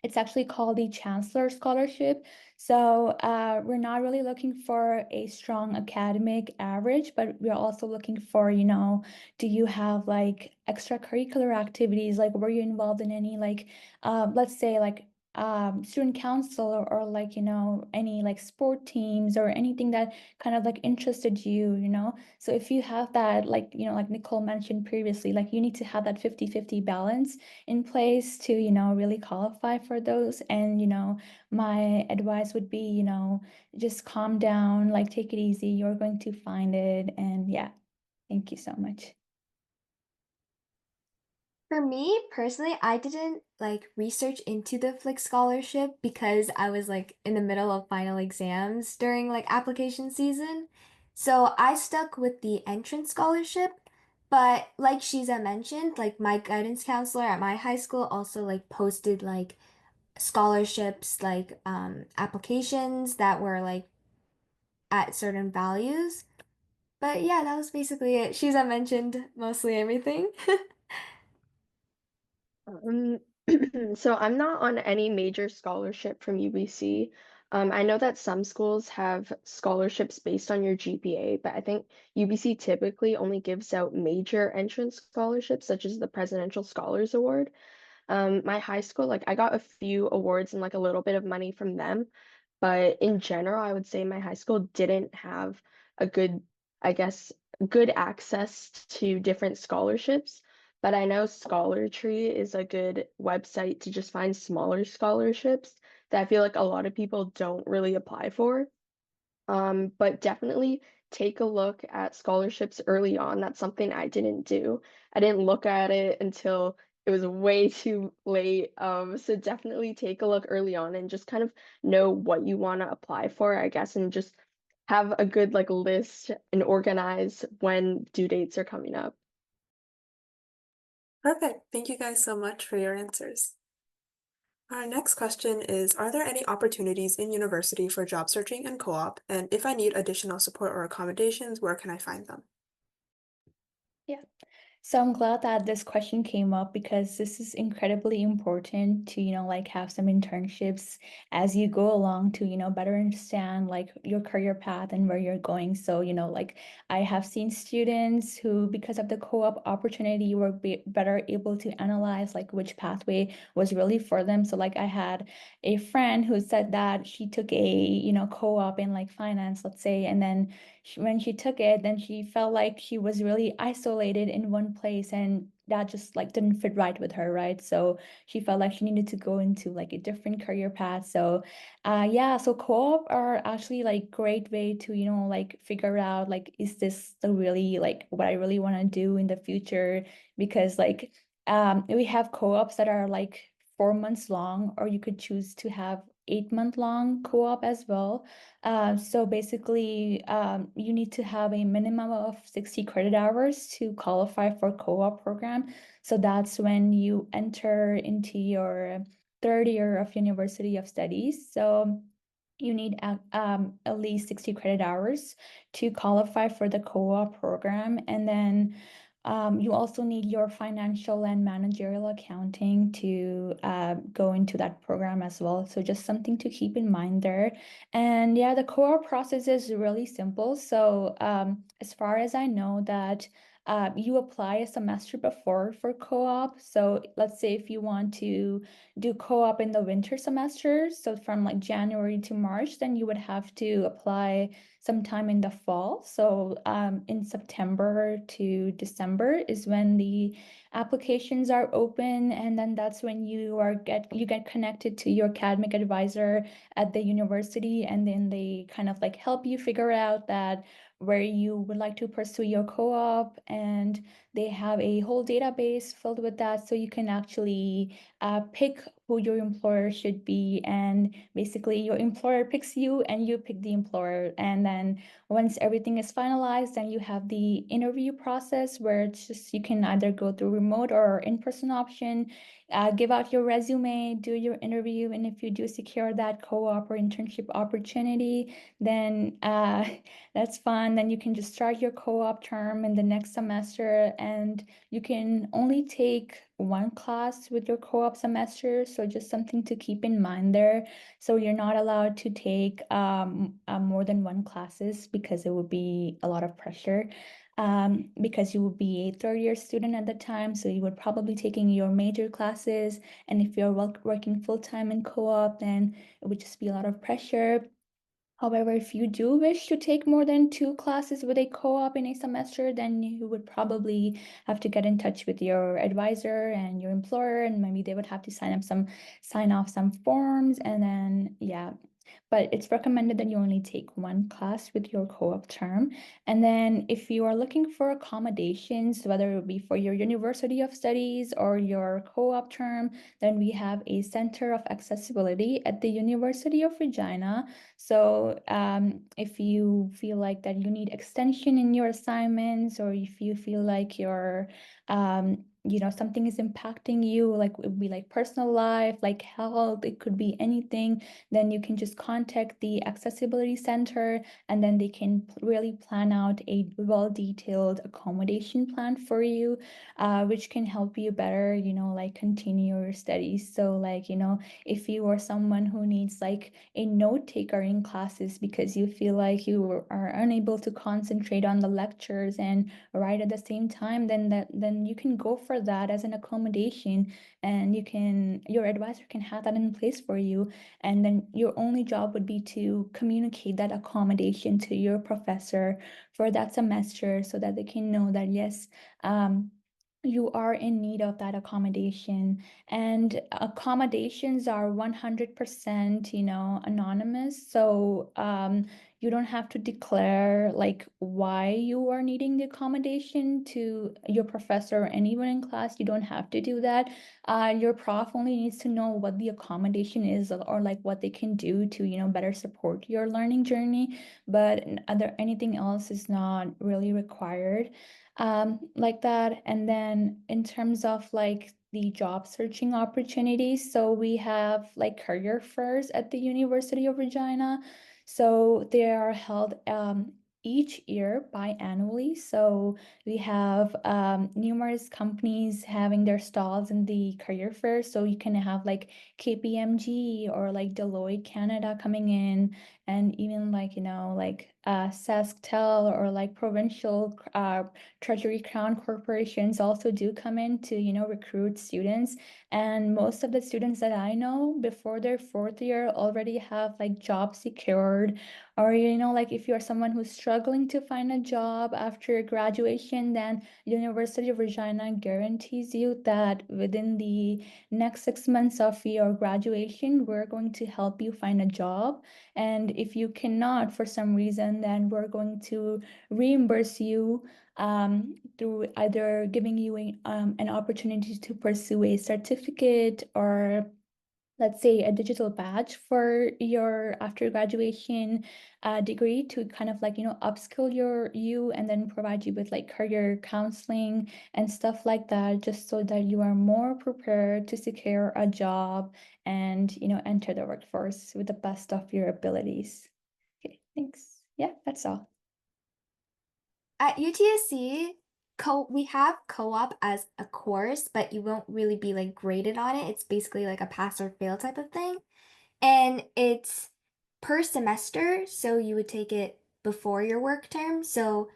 Speaker 4: it's actually called the Chancellor Scholarship. So we're not really looking for a strong academic average, but we're also looking for, do you have like extracurricular activities? Like, were you involved in any like, let's say like student council or like, any like sport teams or anything that kind of like interested you? So if you have that, like, like Nicole mentioned previously, like you need to have that 50-50 balance in place to, really qualify for those. And, my advice would be, just calm down, like take it easy. You're going to find it. And yeah, thank you so much.
Speaker 5: For me personally, I didn't like research into the Flick scholarship because I was like in the middle of final exams during like application season. So I stuck with the entrance scholarship. But like Shiza mentioned, like my guidance counselor at my high school also like posted like scholarships, like applications that were like at certain values. But yeah, that was basically it. Shiza mentioned mostly everything.
Speaker 6: Um, so I'm not on any major scholarship from UBC. I know that some schools have scholarships based on your GPA, but I think UBC typically only gives out major entrance scholarships, such as the Presidential Scholars Award. My high school, like I got a few awards and like a little bit of money from them, but in general, I would say my high school didn't have a good, I guess, good access to different scholarships. But I know Scholartree is a good website to just find smaller scholarships that I feel like a lot of people don't really apply for. But definitely take a look at scholarships early on. That's something I didn't do. I didn't look at it until it was way too late. So definitely take a look early on and just kind of know what you want to apply for, I guess, and just have a good like list and organize when due dates are coming up.
Speaker 2: Perfect. Thank you guys so much for your answers. Our next question is, are there any opportunities in university for job searching and co-op? And if I need additional support or accommodations, where can I find them?
Speaker 4: Yeah. So I'm glad that this question came up because this is incredibly important to, like have some internships as you go along to, better understand like your career path and where you're going. So, like I have seen students who, because of the co-op opportunity, were better able to analyze like which pathway was really for them. So like I had a friend who said that she took a, co-op in like finance, let's say, and then when she took it, then she felt like she was really isolated in one place and that just like didn't fit right with her, right? So she felt like she needed to go into like a different career path. So yeah, so co-op are actually like great way to, like figure out like is this the really like what I really want to do in the future? Because like we have co-ops that are like 4 months long, or you could choose to have 8 month long co-op as well. So basically, you need to have a minimum of 60 credit hours to qualify for co-op program. So that's when you enter into your third year of University of Studies. So you need at least 60 credit hours to qualify for the co-op program. And then you also need your financial and managerial accounting to go into that program as well. So just something to keep in mind there. And yeah, the core process is really simple. So as far as I know that you apply a semester before for co-op. So let's say if you want to do co-op in the winter semester, so from like January to March, then you would have to apply sometime in the fall. So in September to December is when the applications are open, and then that's when you get connected to your academic advisor at the university, and then they kind of like help you figure out that where you would like to pursue your co-op, and they have a whole database filled with that, so you can actually pick who your employer should be, and basically your employer picks you and you pick the employer. And then once everything is finalized, then you have the interview process where it's just you can either go through remote or in-person option, give out your resume, do your interview, and if you do secure that co-op or internship opportunity, then that's fun. Then you can just start your co-op term in the next semester, and you can only take one class with your co-op semester. So just something to keep in mind there. So you're not allowed to take more than one classes because it would be a lot of pressure. Because you would be a third year student at the time, so you would probably taking your major classes. And if you're working full-time in co-op, then it would just be a lot of pressure. However, if you do wish to take more than two classes with a co-op in a semester, then you would probably have to get in touch with your advisor and your employer, and maybe they would have to sign off some forms, and then yeah. But it's recommended that you only take one class with your co-op term. And then if you are looking for accommodations, whether it be for your University of Studies or your co-op term, then we have a Center of Accessibility at the University of Regina. So if you feel like that you need extension in your assignments, or if you feel like something is impacting you, like it would be like personal life, like health, it could be anything, then you can just contact the Accessibility Center, and then they can really plan out a well-detailed accommodation plan for you, which can help you better, like continue your studies. So like, if you are someone who needs like a note taker in classes because you feel like you are unable to concentrate on the lectures and write at the same time, then you can go for that as an accommodation, and your advisor can have that in place for you. And then your only job would be to communicate that accommodation to your professor for that semester so that they can know that yes, you are in need of that accommodation. And accommodations are 100%, anonymous. So you don't have to declare like why you are needing the accommodation to your professor or anyone in class. You don't have to do that. Your prof only needs to know what the accommodation is or like what they can do to, better support your learning journey. But other anything else is not really required like that. And then in terms of like the job searching opportunities, so we have like career fairs at the University of Regina. So they are held each year biannually. So we have numerous companies having their stalls in the career fair. So you can have like KPMG or like Deloitte Canada coming in, and even like, like SaskTel or like provincial Treasury Crown corporations also do come in to, recruit students. And most of the students that I know before their fourth year already have like job secured. Or, like if you're someone who's struggling to find a job after graduation, then University of Regina guarantees you that within the next 6 months of your graduation, we're going to help you find a job. And if you cannot for some reason, then we're going to reimburse you through either giving you an opportunity to pursue a certificate or let's say a digital badge for your after graduation degree to kind of like upskill you and then provide you with like career counseling and stuff like that, just so that you are more prepared to secure a job and enter the workforce with the best of your abilities. Okay, thanks. Yeah, that's all.
Speaker 5: At UTSC, we have co-op as a course, but you won't really be like graded on it. It's basically like a pass or fail type of thing. And it's per semester, so you would take it before your work term. So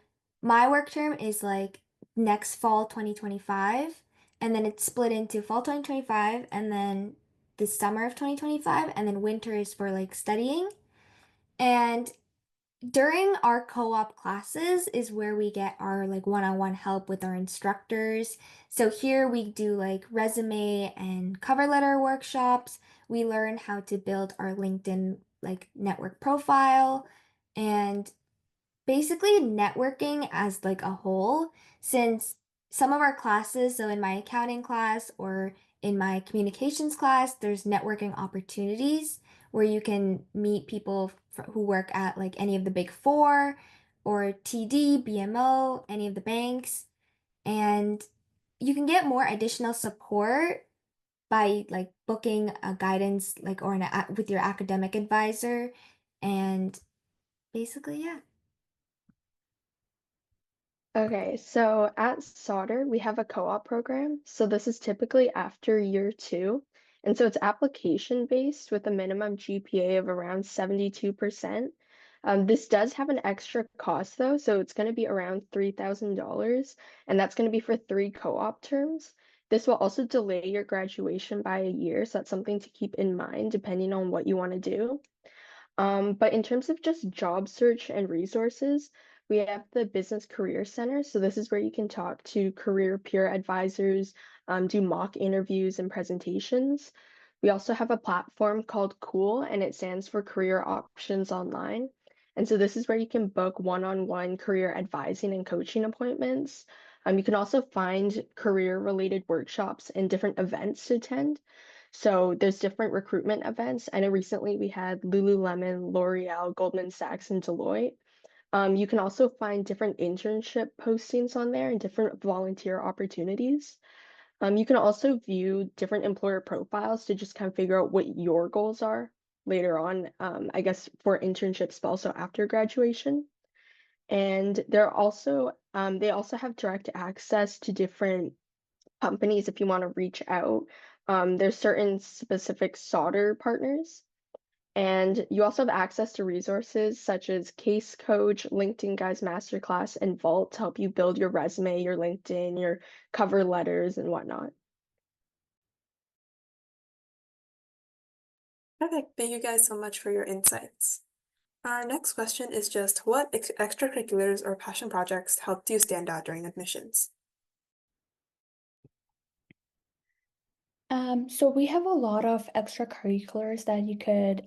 Speaker 5: my work term is like next fall 2025, and then it's split into fall 2025 and then the summer of 2025, and then winter is for like studying. And during our co-op classes is where we get our like one-on-one help with our instructors. So here we do like resume and cover letter workshops. We learn how to build our LinkedIn like network profile and basically networking as like a whole, since some of our classes, so in my accounting class or in my communications class, there's networking opportunities where you can meet people who work at like any of the big four or TD, BMO, any of the banks, and you can get more additional support by like booking a guidance like or with your academic advisor, and basically yeah.
Speaker 6: Okay, so at Sauder, we have a co-op program. So this is typically after year two. And so it's application based with a minimum GPA of around 72%. This does have an extra cost though, so it's going to be around $3,000, and that's going to be for 3 co-op terms. This will also delay your graduation by a year, so that's something to keep in mind depending on what you want to do. But in terms of just job search and resources, we have the Business Career Center. So this is where you can talk to career peer advisors, do mock interviews and presentations. We also have a platform called Cool, and it stands for Career Options Online. And so this is where you can book one-on-one career advising and coaching appointments. You can also find career-related workshops and different events to attend. So there's different recruitment events. I know recently we had Lululemon, L'Oreal, Goldman Sachs, and Deloitte. You can also find different internship postings on there and different volunteer opportunities. You can also view different employer profiles to just kind of figure out what your goals are later on, I guess for internships, but also after graduation. And they also have direct access to different companies if you want to reach out. There's certain specific solder partners, and you also have access to resources such as Case Coach, LinkedIn Guys Masterclass, and Vault to help you build your resume, your LinkedIn, your cover letters, and whatnot.
Speaker 2: Perfect. Thank you guys so much for your insights. Our next question is just what extracurriculars or passion projects helped you stand out during admissions?
Speaker 4: So we have a lot of extracurriculars that you could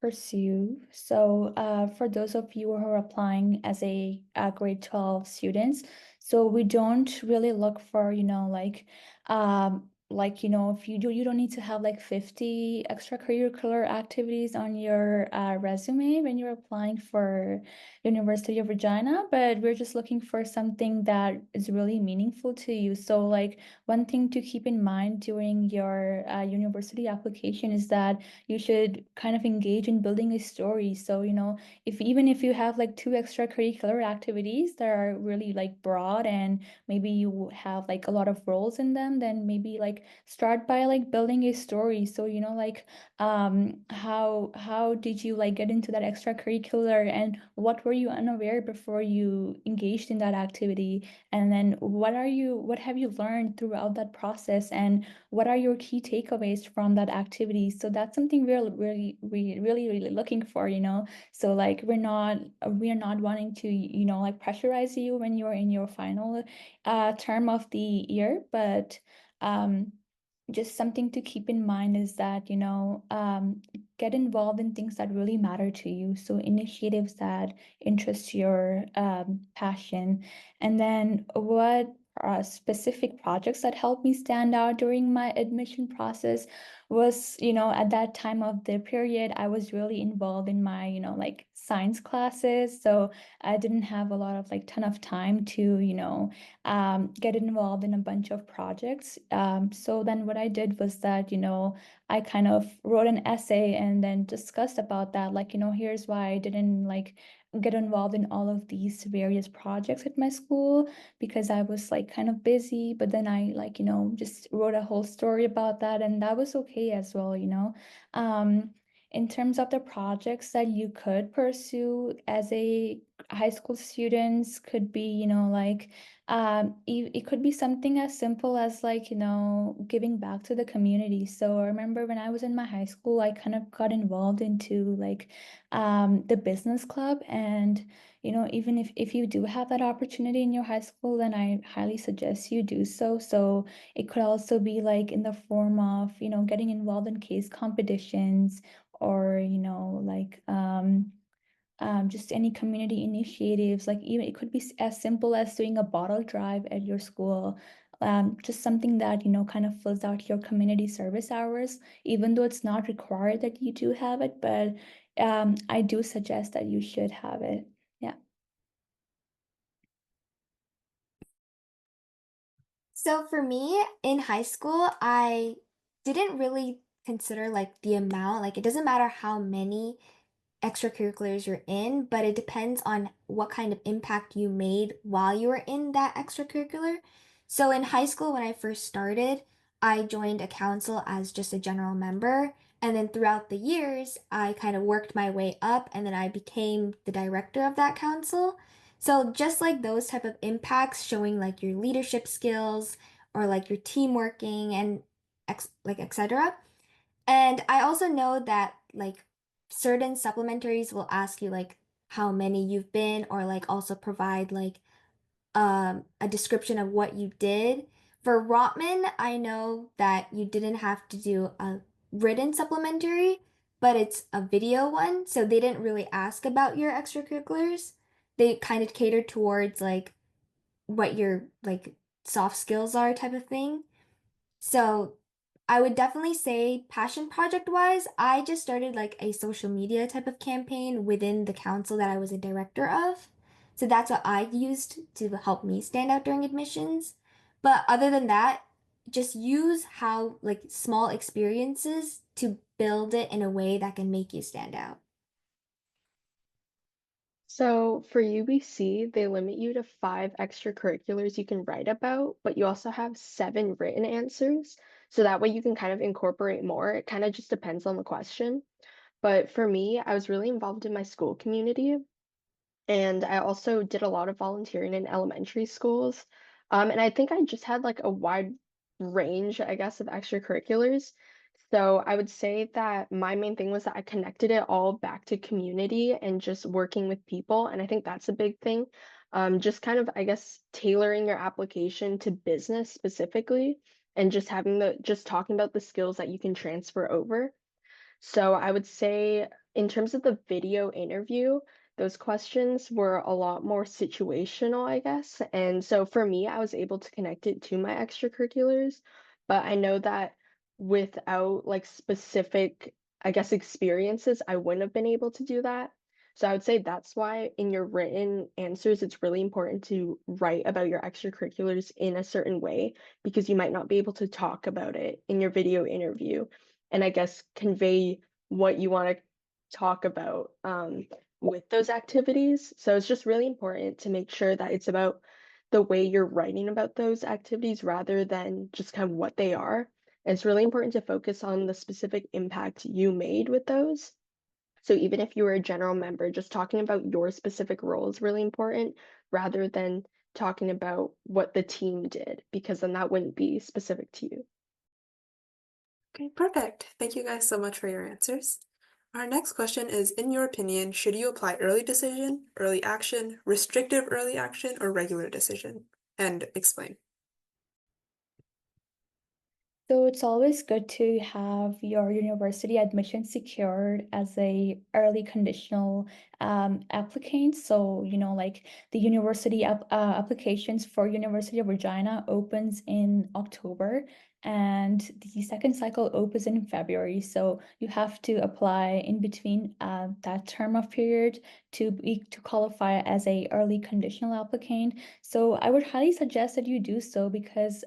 Speaker 4: pursue. So, for those of you who are applying as a grade 12 students, so we don't really look for, if you don't need to have like 50 extracurricular activities on your resume when you're applying for University of Regina, but we're just looking for something that is really meaningful to you. So, like, one thing to keep in mind during your university application is that you should kind of engage in building a story. So, if you have like two extracurricular activities that are really like broad and maybe you have like a lot of roles in them, then maybe like start by like building a story. So, how did you like get into that extracurricular and what were you unaware before you engaged in that activity? And then what have you learned throughout that process? And what are your key takeaways from that activity? So that's something we're really looking for, So like we are not wanting to, like pressurize you when you're in your final term of the year, but um just something to keep in mind is that, get involved in things that really matter to you. So initiatives that interest your passion. And then what specific projects that helped me stand out during my admission process was, at that time of the period, I was really involved in my, like science classes. So I didn't have a lot of like ton of time to, get involved in a bunch of projects. So then what I did was that, I kind of wrote an essay and then discussed about that, like, here's why I didn't like get involved in all of these various projects at my school because I was like kind of busy, but then I like, just wrote a whole story about that and that was okay as well. Um, in terms of the projects that you could pursue as a high school students could be, it could be something as simple as like, giving back to the community. So I remember when I was in my high school, I kind of got involved into like the business club. And, even if you do have that opportunity in your high school, then I highly suggest you do so. So it could also be like in the form of, getting involved in case competitions or, just any community initiatives, like even it could be as simple as doing a bottle drive at your school. Just something that, kind of fills out your community service hours, even though it's not required that you do have it, but I do suggest that you should have it. Yeah.
Speaker 5: So for me in high school, I didn't really consider like the amount, like it doesn't matter how many extracurriculars you're in, but it depends on what kind of impact you made while you were in that extracurricular. So in high school, when I first started, I joined a council as just a general member. And then throughout the years, I kind of worked my way up and then I became the director of that council. So just like those type of impacts showing like your leadership skills or like your team working and etc. And I also know that like certain supplementaries will ask you like how many you've been or like also provide like a description of what you did. For Rotman, I know that you didn't have to do a written supplementary, but it's a video one, so they didn't really ask about your extracurriculars. They kind of catered towards like what your like soft skills are type of thing. So I would definitely say passion project wise, I just started like a social media type of campaign within the council that I was a director of. So that's what I used to help me stand out during admissions. But other than that, just use how like small experiences to build it in a way that can make you stand out.
Speaker 6: So for UBC, they limit you to 5 extracurriculars you can write about, but you also have 7 written answers. So that way you can kind of incorporate more. It kind of just depends on the question. But for me, I was really involved in my school community. And I also did a lot of volunteering in elementary schools. And I think I just had like a wide range, I guess, of extracurriculars. So I would say that my main thing was that I connected it all back to community and just working with people. And I think that's a big thing. Just kind of, I guess, tailoring your application to business specifically and just talking about the skills that you can transfer over. So I would say in terms of the video interview, those questions were a lot more situational, I guess. And so for me, I was able to connect it to my extracurriculars, but I know that without like specific, I guess, experiences, I wouldn't have been able to do that. So I would say that's why in your written answers, it's really important to write about your extracurriculars in a certain way because you might not be able to talk about it in your video interview and I guess convey what you want to talk about with those activities. So it's just really important to make sure that it's about the way you're writing about those activities rather than just kind of what they are. And it's really important to focus on the specific impact you made with those. So even if you were a general member, just talking about your specific role is really important rather than talking about what the team did, because then that wouldn't be specific to you.
Speaker 2: Okay, perfect. Thank you guys so much for your answers. Our next question is, in your opinion, should you apply early decision, early action, restrictive early action, or regular decision? And explain.
Speaker 4: So it's always good to have your university admission secured as a early conditional applicant. So, like the university applications for University of Regina opens in October and the second cycle opens in February. So you have to apply in between that term of period to qualify as a early conditional applicant. So I would highly suggest that you do so because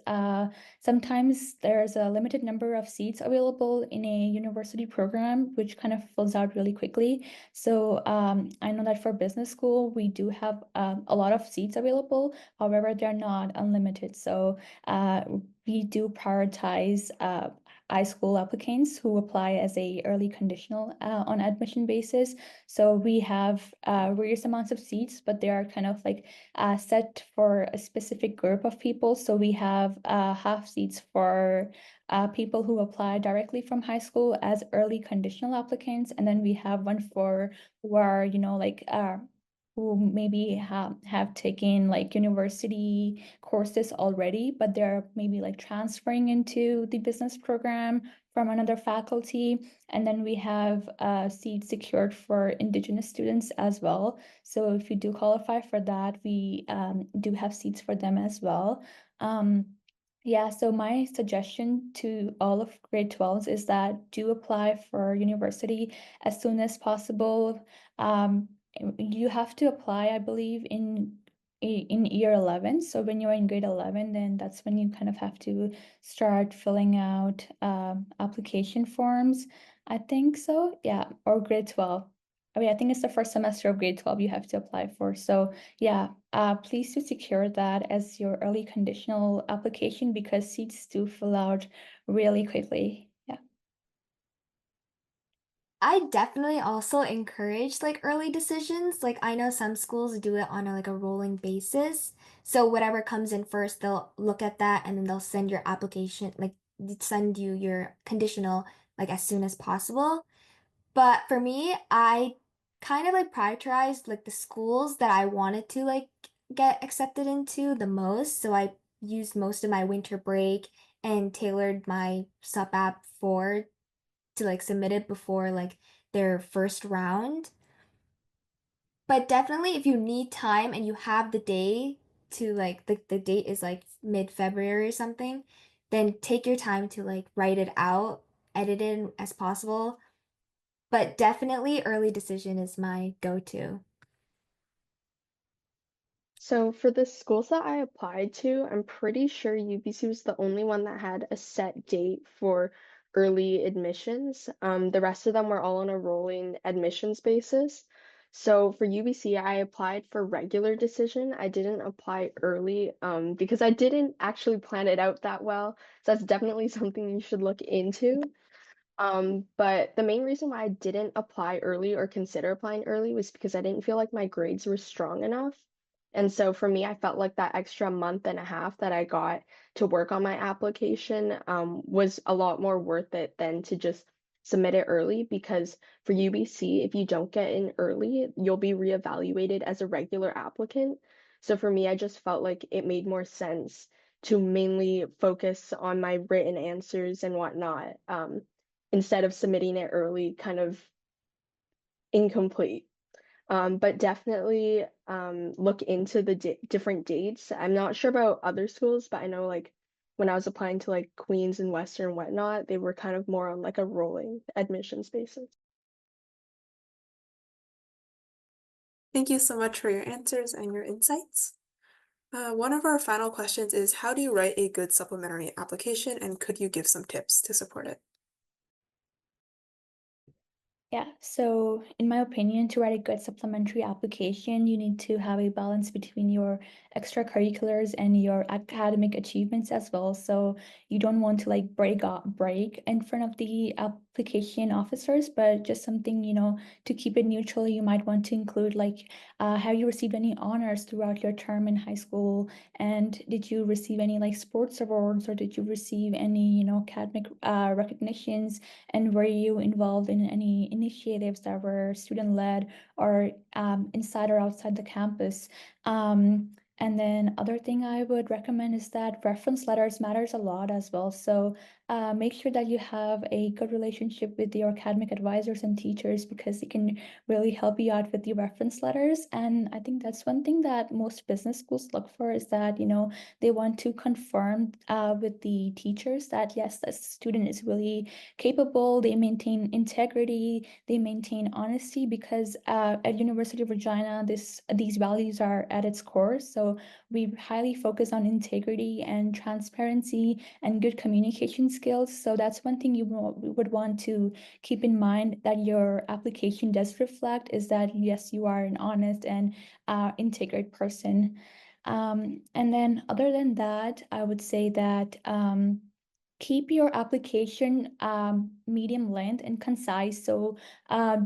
Speaker 4: sometimes there's a limited number of seats available in a university program, which kind of fills out really quickly. So I know that for business school, we do have a lot of seats available. However, they're not unlimited. So we do prioritize high school applicants who apply as a early conditional on admission basis. So we have various amounts of seats, but they are kind of like set for a specific group of people. So we have half seats for people who apply directly from high school as early conditional applicants, and then we have one for who are, who maybe have taken like university courses already, but they're maybe like transferring into the business program from another faculty. And then we have seats secured for Indigenous students as well. So if you do qualify for that, we do have seats for them as well. Yeah, so my suggestion to all of grade 12s is that do apply for university as soon as possible. You have to apply, I believe, in year 11. So when you're in grade 11, then that's when you kind of have to start filling out application forms. I think so, yeah, or grade 12. I mean, I think it's the first semester of grade 12 you have to apply for. So yeah, please do secure that as your early conditional application because seats do fill out really quickly. Yeah.
Speaker 5: I definitely also encourage like early decisions. Like I know some schools do it on a rolling basis. So whatever comes in first, they'll look at that and then they'll send your application, like send you your conditional like as soon as possible. But for me, I kind of like prioritized like the schools that I wanted to like get accepted into the most. So I used most of my winter break and tailored my sub app for to like submit it before like their first round. But definitely if you need time and you have the day to like the date is like mid-February or something, then take your time to like write it out, edit it as possible. But definitely early decision is my go-to.
Speaker 6: So for the schools that I applied to, I'm pretty sure UBC was the only one that had a set date for early admissions. The rest of them were all on a rolling admissions basis. So for UBC, I applied for regular decision. I didn't apply early because I didn't actually plan it out that well. So that's definitely something you should look into. But the main reason why I didn't apply early or consider applying early was because I didn't feel like my grades were strong enough. And so for me, I felt like that extra month and a half that I got to work on my application was a lot more worth it than to just submit it early because for UBC, if you don't get in early, you'll be reevaluated as a regular applicant. So for me, I just felt like it made more sense to mainly focus on my written answers and whatnot. Instead of submitting it early, kind of incomplete. But definitely look into the different dates. I'm not sure about other schools, but I know like when I was applying to like Queens and Western and whatnot, they were kind of more on like a rolling admissions basis.
Speaker 2: Thank you so much for your answers and your insights. One of our final questions is, how do you write a good supplementary application, and could you give some tips to support it?
Speaker 4: Yeah, so in my opinion, to write a good supplementary application, you need to have a balance between your extracurriculars and your academic achievements as well. So you don't want to like break in front of the application officers, but just something, to keep it neutral, you might want to include like, have you received any honors throughout your term in high school? And did you receive any like sports awards, or did you receive any, academic recognitions? And were you involved in any initiatives that were student-led or inside or outside the campus? And then other thing I would recommend is that reference letters matters a lot as well. So make sure that you have a good relationship with your academic advisors and teachers, because they can really help you out with the reference letters. And I think that's one thing that most business schools look for, is that, they want to confirm with the teachers that yes, the student is really capable, they maintain integrity, they maintain honesty, because at University of Regina, these values are at its core. So we highly focus on integrity and transparency and good communication skills. So that's one thing you would want to keep in mind, that your application does reflect, is that yes, you are an honest and integrate person. And then other than that, I would say that keep your application medium length and concise. So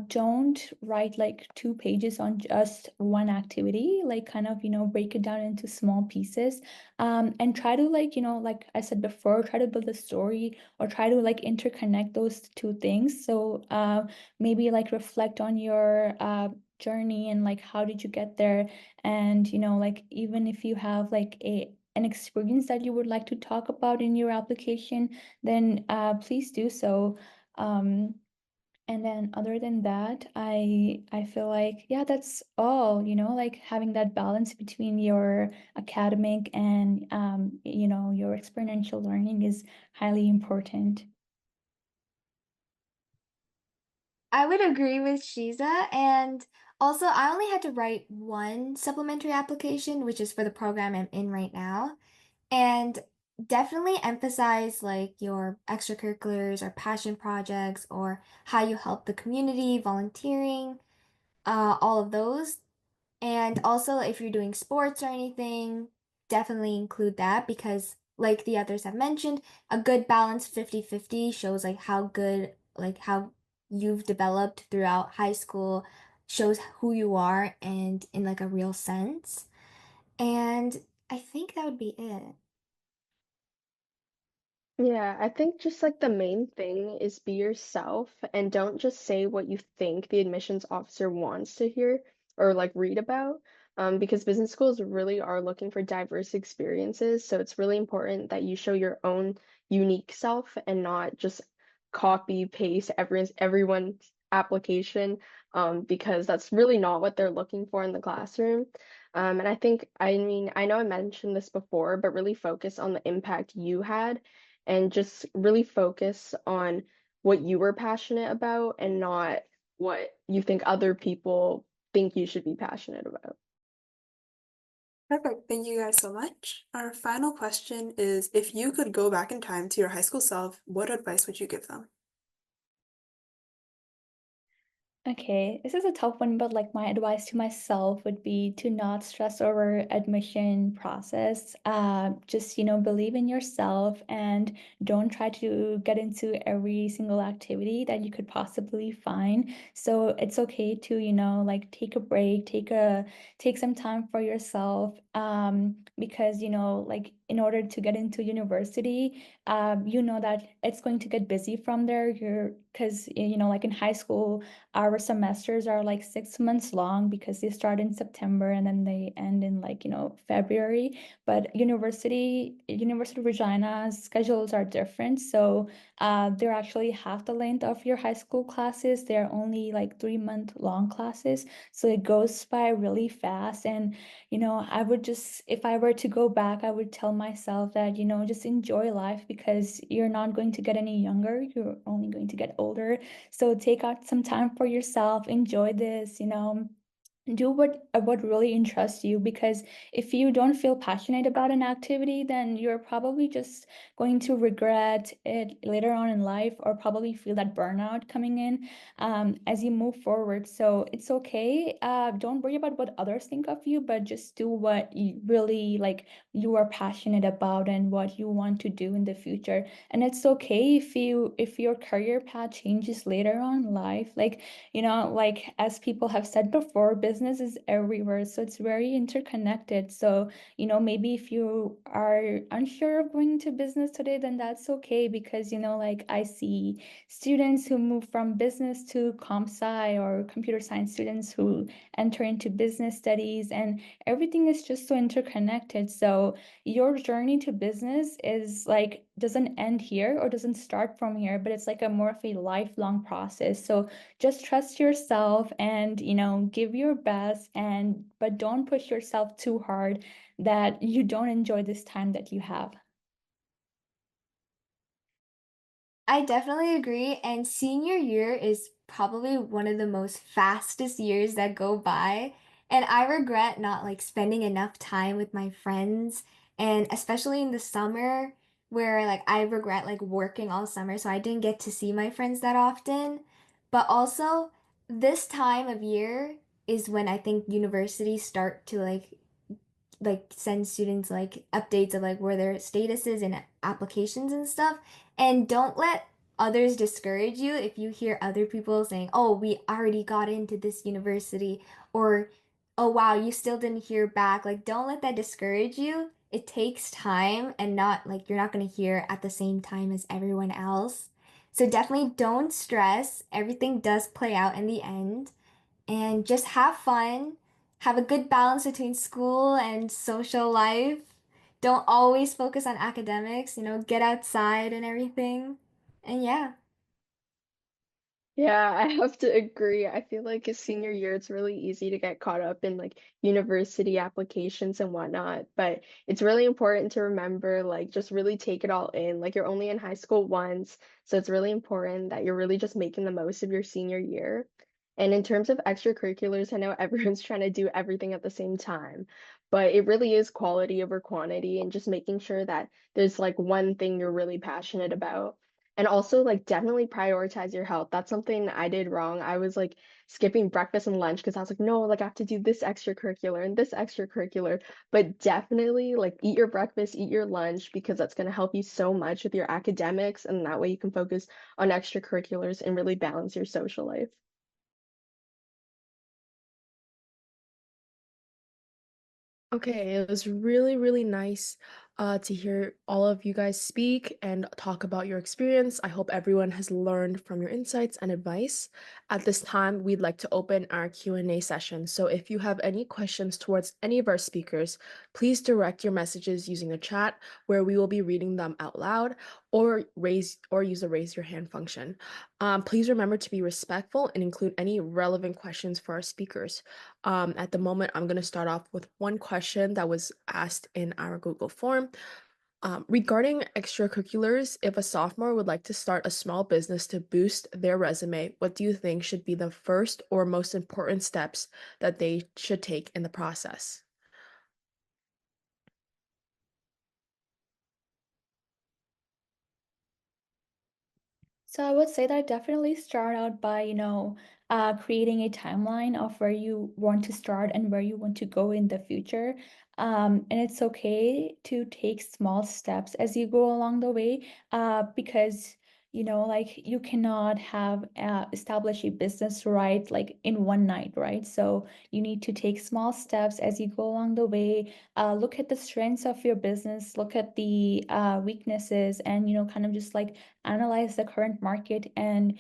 Speaker 4: don't write like 2 pages on just one activity, like kind of, break it down into small pieces. And try to like, like I said before, try to build a story, or try to like interconnect those two things. So maybe like reflect on your journey, and like how did you get there. And like even if you have like an experience that you would like to talk about in your application, then please do so. Um, and then other than that, I feel like, yeah, that's all, like having that balance between your academic and your experiential learning is highly important.
Speaker 5: I would agree with Shiza. And also, I only had to write one supplementary application, which is for the program I'm in right now. And definitely emphasize like your extracurriculars or passion projects, or how you help the community, volunteering, all of those. And also, if you're doing sports or anything, definitely include that, because, like the others have mentioned, a good balance 50-50 shows like how good, like how you've developed throughout high school, shows who you are and in like a real sense. And I think that would be it.
Speaker 6: Yeah, I think just like the main thing is be yourself and don't just say what you think the admissions officer wants to hear or like read about. Because business schools really are looking for diverse experiences. So it's really important that you show your own unique self and not just copy paste everyone's application, because that's really not what they're looking for in the classroom. And I think, I mean, I know I mentioned this before, but really focus on the impact you had and just really focus on what you were passionate about and not what you think other people think you should be passionate about.
Speaker 2: Perfect. Thank you guys so much. Our final question is, if you could go back in time to your high school self, what advice would you give them?
Speaker 4: Okay, this is a tough one, but like my advice to myself would be to not stress over admission process. Just, believe in yourself and don't try to get into every single activity that you could possibly find. So it's okay to, like take a break, take some time for yourself. because, like in order to get into university, you know that it's going to get busy from there. Because, like in high school, our semesters are like 6 months long because they start in September and then they end in like, February. But University of Regina's schedules are different. So they're actually half the length of your high school classes. They're only like 3 month long classes. So it goes by really fast. And, I would just, if I were to go back, I would tell myself that, just enjoy life because you're not going to get any younger. You're only going to get older. So take out some time for yourself, enjoy this, do what really interests you, because if you don't feel passionate about an activity, then you're probably just going to regret it later on in life, or probably feel that burnout coming in as you move forward. So it's okay. Don't worry about what others think of you, but just do what you really like, you are passionate about and what you want to do in the future. And it's okay if your career path changes later on in life. Like, like as people have said before, business is everywhere. So it's very interconnected. So, maybe if you are unsure of going to business today, then that's okay because, like I see students who move from business to comp sci, or computer science students who enter into business studies, and everything is just so interconnected. So your journey to business is like doesn't end here or doesn't start from here, but it's like a more of a lifelong process. So just trust yourself and, give your best, and but don't push yourself too hard that you don't enjoy this time that you have.
Speaker 5: I definitely agree. And senior year is probably one of the most fastest years that go by. And I regret not like spending enough time with my friends. And especially in the summer, where like I regret like working all summer, so I didn't get to see my friends that often. But also, this time of year is when I think universities start to like send students like updates of like where their status is and applications and stuff. And don't let others discourage you if you hear other people saying, "Oh, we already got into this university," or "Oh, wow, you still didn't hear back." Like, don't let that discourage you. It takes time, and not like you're not going to hear at the same time as everyone else. So definitely don't stress. Everything does play out in the end, and just have fun. Have a good balance between school and social life. Don't always focus on academics, get outside and everything. And yeah.
Speaker 6: Yeah, I have to agree. I feel like as senior year, it's really easy to get caught up in like university applications and whatnot. But it's really important to remember, like, just really take it all in. Like, you're only in high school once, so it's really important that you're really just making the most of your senior year. And in terms of extracurriculars, I know everyone's trying to do everything at the same time, but it really is quality over quantity and just making sure that there's like one thing you're really passionate about. And also, like, definitely prioritize your health. That's something I did wrong. I was like skipping breakfast and lunch because I was like, no, like, I have to do this extracurricular and this extracurricular. But definitely, like, eat your breakfast, eat your lunch, because that's going to help you so much with your academics. And that way you can focus on extracurriculars and really balance your social life.
Speaker 1: Okay, it was really, really nice to hear all of you guys speak and talk about your experience. I hope everyone has learned from your insights and advice. At this time, we'd like to open our Q&A session. So if you have any questions towards any of our speakers, please direct your messages using the chat, where we will be reading them out loud, or use the raise your hand function. Please remember to be respectful and include any relevant questions for our speakers. At the moment, I'm going to start off with one question that was asked in our Google form. Regarding extracurriculars, if a sophomore would like to start a small business to boost their resume, what do you think should be the first or most important steps that they should take in the process?
Speaker 4: So I would say that definitely start out by, creating a timeline of where you want to start and where you want to go in the future. And it's okay to take small steps as you go along the way, because like you cannot have establish a business right like in one night, right? So you need to take small steps as you go along the way. Look at the strengths of your business, look at the weaknesses, and kind of just like analyze the current market. And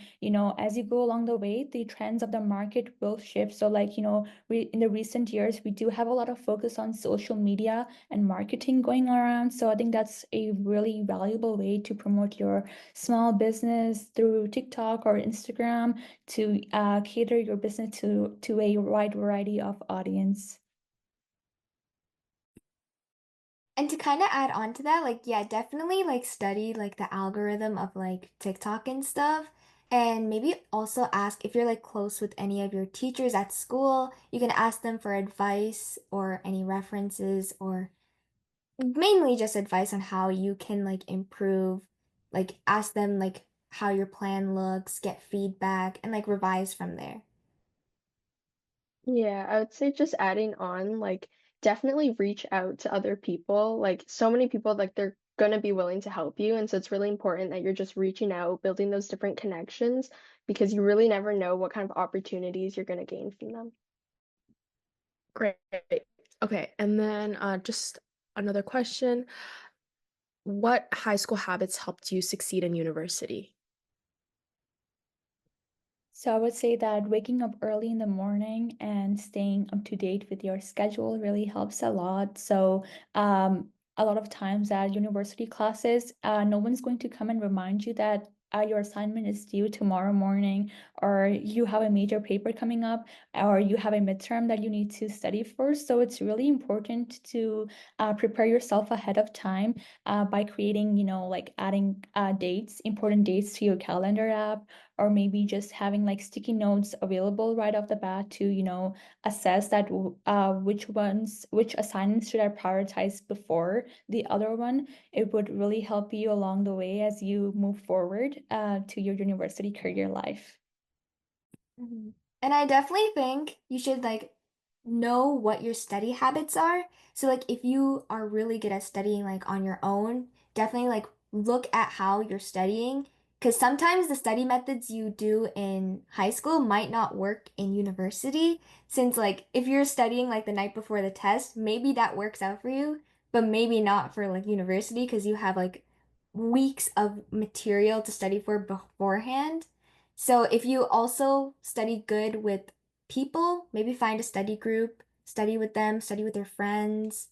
Speaker 4: as you go along the way, the trends of the market will shift. So like we in the recent years we do have a lot of focus on social media and marketing going around. So I think that's a really valuable way to promote your small business through TikTok or Instagram to cater your business to a wide variety of audience.
Speaker 5: And to kind of add on to that, like, yeah, definitely like study like the algorithm of like TikTok and stuff. And maybe also ask if you're like close with any of your teachers at school, you can ask them for advice or any references or mainly just advice on how you can like improve, like ask them like how your plan looks, get feedback, and like revise from there.
Speaker 6: Yeah, I would say just adding on, like, definitely reach out to other people. Like, so many people, like, they're gonna be willing to help you. And so it's really important that you're just reaching out, building those different connections, because you really never know what kind of opportunities you're gonna gain from them.
Speaker 1: Great. Okay, and then just another question. What high school habits helped you succeed in university?
Speaker 4: So I would say that waking up early in the morning and staying up to date with your schedule really helps a lot. So a lot of times at university classes, no one's going to come and remind you that your assignment is due tomorrow morning, or you have a major paper coming up, or you have a midterm that you need to study for. So it's really important to prepare yourself ahead of time by creating, like adding dates, important dates to your calendar app, or maybe just having like sticky notes available right off the bat to assess that which assignments should I prioritize before the other one. It would really help you along the way as you move forward to your university career life.
Speaker 5: Mhm. And I definitely think you should like know what your study habits are. So like if you are really good at studying like on your own, definitely like look at how you're studying because sometimes the study methods you do in high school might not work in university since like if you're studying like the night before the test, maybe that works out for you, but maybe not for like university because you have like weeks of material to study for beforehand. So if you also study good with people, maybe find a study group, study with them, study with your friends,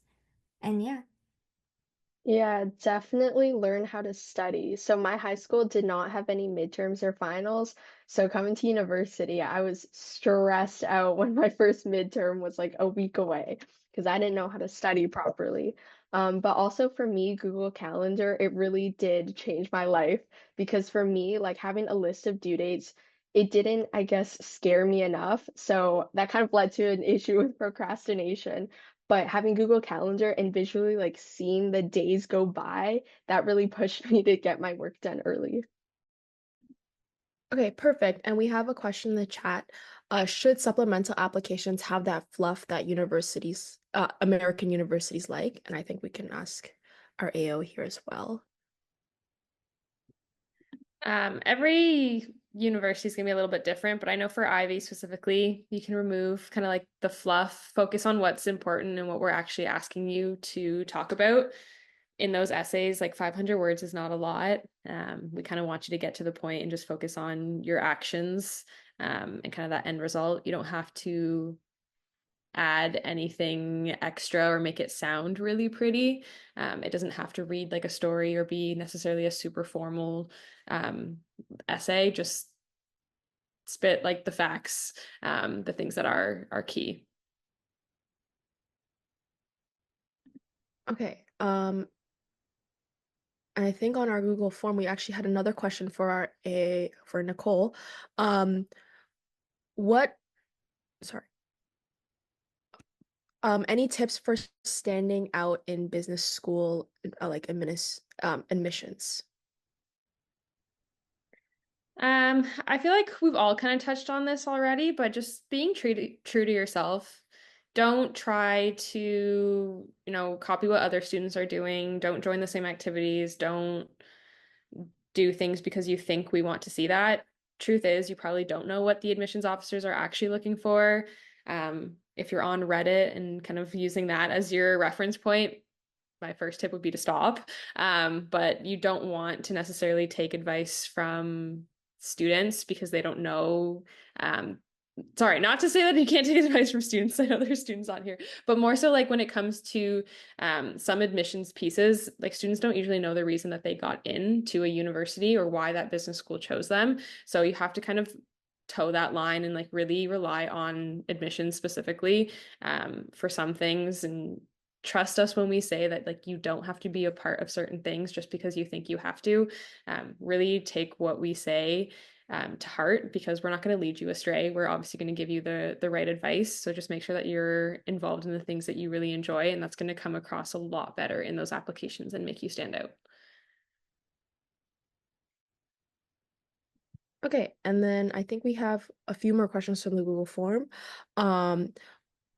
Speaker 5: and yeah.
Speaker 6: Yeah, definitely learn how to study. So my high school did not have any midterms or finals. So coming to university, I was stressed out when my first midterm was like a week away because I didn't know how to study properly. But also for me, Google Calendar, it really did change my life because for me, like having a list of due dates, it didn't, I guess, scare me enough. So that kind of led to an issue with procrastination. But having Google Calendar and visually like seeing the days go by, that really pushed me to get my work done early.
Speaker 1: Okay, perfect. And we have a question in the chat. Should supplemental applications have that fluff that American universities like? And I think we can ask our AO here as well.
Speaker 3: Every university is gonna be a little bit different, but I know for Ivy specifically, you can remove kind of like the fluff, focus on what's important and what we're actually asking you to talk about in those essays. Like 500 words is not a lot. We kind of want you to get to the point and just focus on your actions, and kind of that end result. You don't have to add anything extra or make it sound really pretty. It doesn't have to read like a story or be necessarily a super formal essay. Just spit like the facts, the things that are key.
Speaker 1: Okay. And I think on our Google form, we actually had another question for for Nicole. Um, what, sorry, any tips for standing out in business school, like admissions?
Speaker 3: I feel like we've all kind of touched on this already, but just being true to yourself. Don't try to, copy what other students are doing. Don't join the same activities. Don't do things because you think we want to see that. Truth is, you probably don't know what the admissions officers are actually looking for. If you're on Reddit and kind of using that as your reference point, my first tip would be to stop. But you don't want to necessarily take advice from students because they don't know. Sorry, not to say that you can't take advice from students. I know there's students on here, but more so like when it comes to some admissions pieces, like students don't usually know the reason that they got into a university or why that business school chose them. So you have to kind of toe that line and like really rely on admissions specifically for some things, and trust us when we say that like you don't have to be a part of certain things just because you think you have to. Really take what we say to heart, because we're not going to lead you astray. We're obviously going to give you the right advice. So just make sure that you're involved in the things that you really enjoy, and that's going to come across a lot better in those applications and make you stand out.
Speaker 1: Okay, and then I think we have a few more questions from the Google form.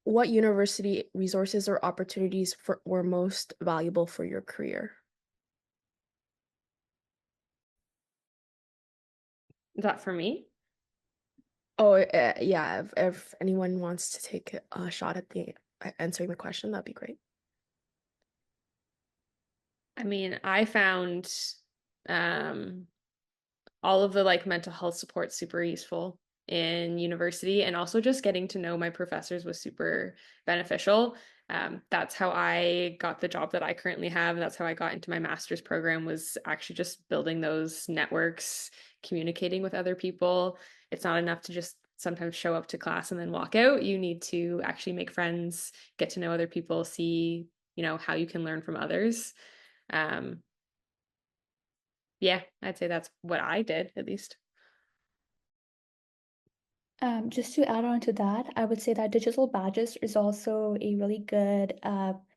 Speaker 1: What university resources or opportunities were most valuable for your career?
Speaker 3: Is that for me?
Speaker 1: Oh, yeah, if anyone wants to take a shot at the answering the question, that'd be great.
Speaker 3: I mean, I found all of the like mental health support super useful in university, and also just getting to know my professors was super beneficial. That's how I got the job that I currently have. That's how I got into my master's program, was actually just building those networks, communicating with other people. It's not enough to just sometimes show up to class and then walk out. You need to actually make friends, get to know other people, see, how you can learn from others. Um, yeah, I'd say that's what I did, at least.
Speaker 4: Just to add on to that, I would say that digital badges is also a really good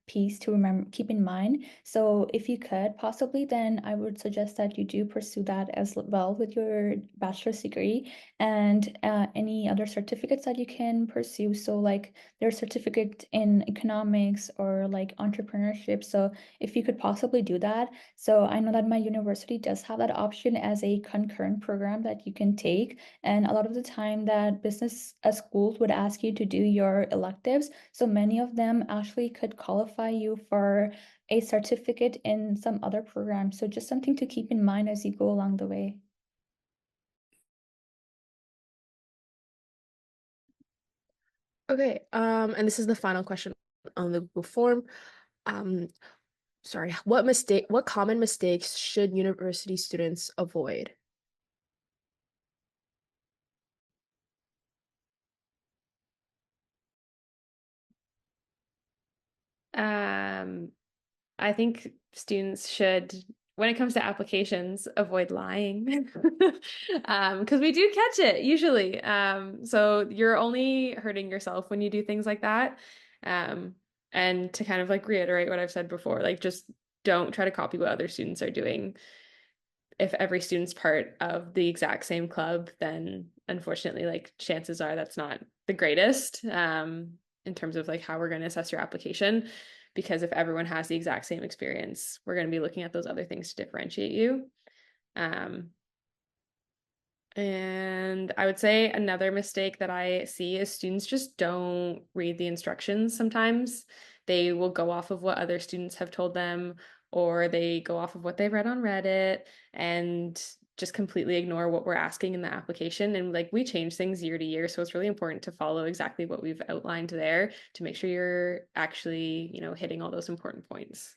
Speaker 4: piece to keep in mind. So if you could possibly, then I would suggest that you do pursue that as well with your bachelor's degree, and any other certificates that you can pursue. So like there's certificate in economics or like entrepreneurship. So if you could possibly do that. So I know that my university does have that option as a concurrent program that you can take. And a lot of the time that business schools would ask you to do your electives. So many of them actually could qualify you for a certificate in some other program. So just something to keep in mind as you go along the way.
Speaker 1: Okay, and this is the final question on the Google form. Um, sorry, what common mistakes should university students avoid?
Speaker 3: I think students should, when it comes to applications, avoid lying. Because we do catch it usually. So you're only hurting yourself when you do things like that. Um, and to kind of like reiterate what I've said before, like just don't try to copy what other students are doing. If every student's part of the exact same club, then unfortunately, like chances are that's not the greatest in terms of like how we're going to assess your application. Because if everyone has the exact same experience, we're going to be looking at those other things to differentiate you. Um, and I would say another mistake that I see is students just don't read the instructions sometimes. They will go off of what other students have told them, or they go off of what they've read on Reddit and just completely ignore what we're asking in the application. And like we change things year to year, so it's really important to follow exactly what we've outlined there to make sure you're actually, hitting all those important points.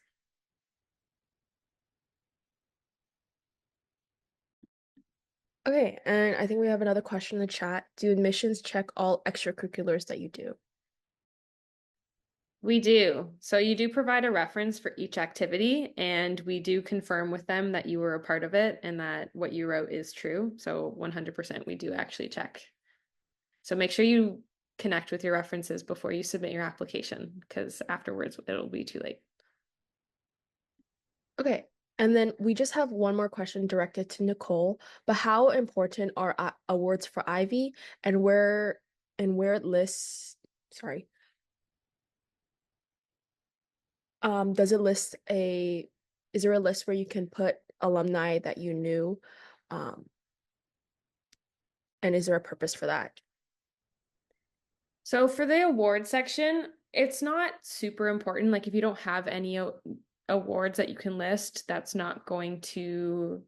Speaker 1: Okay, and I think we have another question in the chat. Do admissions check all extracurriculars that you do?
Speaker 3: We do. So you do provide a reference for each activity, and we do confirm with them that you were a part of it and that what you wrote is true. So 100% we do actually check. So make sure you connect with your references before you submit your application, because afterwards it'll be too late.
Speaker 1: Okay, and then we just have one more question directed to Nicole, but how important are awards for Ivy, and where it lists, sorry, does it list is there a list where you can put alumni that you knew? Um, and is there a purpose for that?
Speaker 3: So for the award section, it's not super important. Like if you don't have any awards that you can list, that's not going to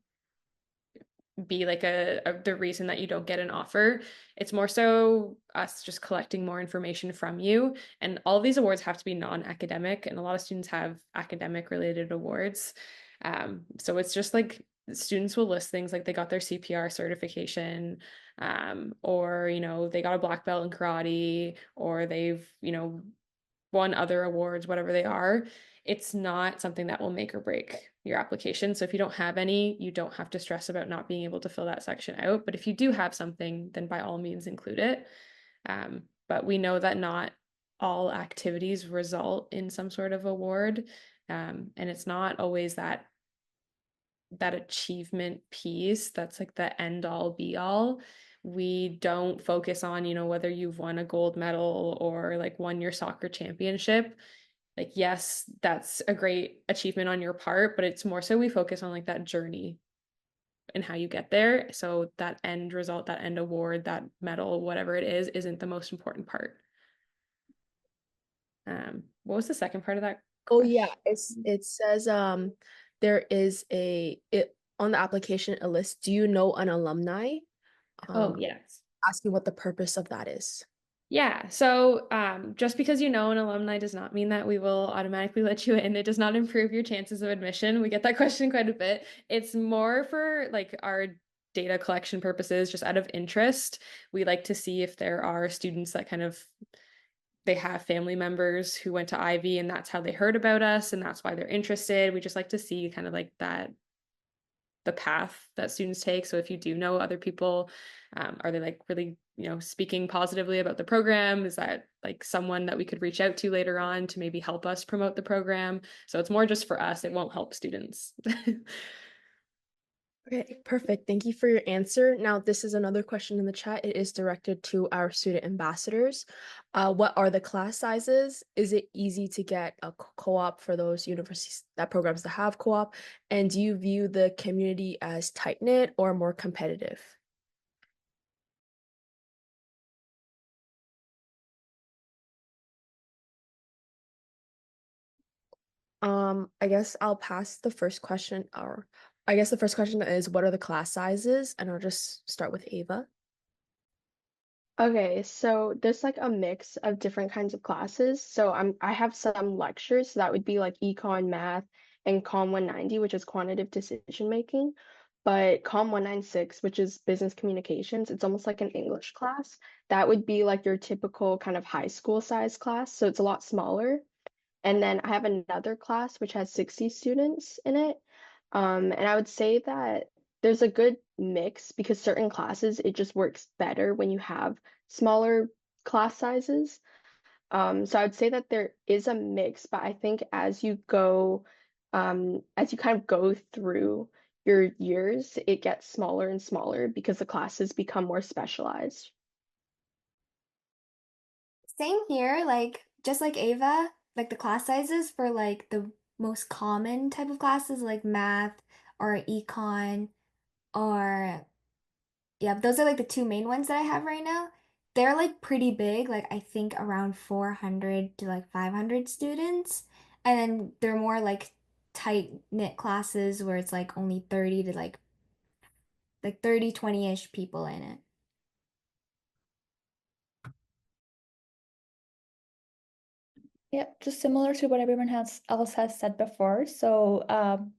Speaker 3: be like the reason that you don't get an offer. It's more so us just collecting more information from you. And all of these awards have to be non-academic, and a lot of students have academic related awards. So it's just like students will list things like they got their CPR certification, or they got a black belt in karate, or they've won other awards, whatever they are. It's not something that will make or break your application. So if you don't have any, you don't have to stress about not being able to fill that section out. But if you do have something, then by all means include it. But we know that not all activities result in some sort of award. And it's not always that achievement piece that's like the end all be all. We don't focus on, whether you've won a gold medal or like won your soccer championship. Like, yes, that's a great achievement on your part, but it's more so we focus on like that journey and how you get there. So that end result, that end award, that medal, whatever it is, isn't the most important part. What was the second part of that
Speaker 1: Oh yeah,
Speaker 3: question?
Speaker 1: it says there is it on the application a list. Do you know an alumni?
Speaker 3: Oh,
Speaker 1: Um,
Speaker 3: yes.
Speaker 1: asking what the purpose of that is.
Speaker 3: Yeah. So just because you know an alumni does not mean that we will automatically let you in. It does not improve your chances of admission. We get that question quite a bit. It's more for like our data collection purposes, just out of interest. We like to see if there are students that kind of they have family members who went to Ivy and that's how they heard about us and that's why they're interested. We just like to see kind of like that the path that students take. So if you do know other people, are they like really, speaking positively about the program? Is that like someone that we could reach out to later on to maybe help us promote the program? So it's more just for us. It won't help students.
Speaker 1: Okay, perfect. Thank you for your answer. Now, this is another question in the chat. It is directed to our student ambassadors. What are the class sizes? Is it easy to get a co-op for those universities that programs that have co-op? And do you view the community as tight-knit or more competitive? I guess I'll pass the first question, or I guess the first question is, what are the class sizes? And I'll just start with Ava.
Speaker 6: Okay, so there's like a mix of different kinds of classes. So I have some lectures, so that would be like econ, math, and Com 190, which is quantitative decision making. But Com 196, which is business communications, it's almost like an English class. That would be like your typical kind of high school size class, so it's a lot smaller. And then I have another class which has 60 students in it. And I would say that there's a good mix because certain classes, it just works better when you have smaller class sizes. So I would say that there is a mix, but I think as you kind of go through your years, it gets smaller and smaller because the classes become more specialized.
Speaker 5: Same here, like just like Ava, like the class sizes for like the most common type of classes like math or econ or yeah, those are like the two main ones that I have right now. They're like pretty big, like I think around 400 to like 500 students. And then they're more like tight-knit classes where it's like only 30 to like 30, 20-ish people in it.
Speaker 4: Yep, just similar to what everyone else has said before. So,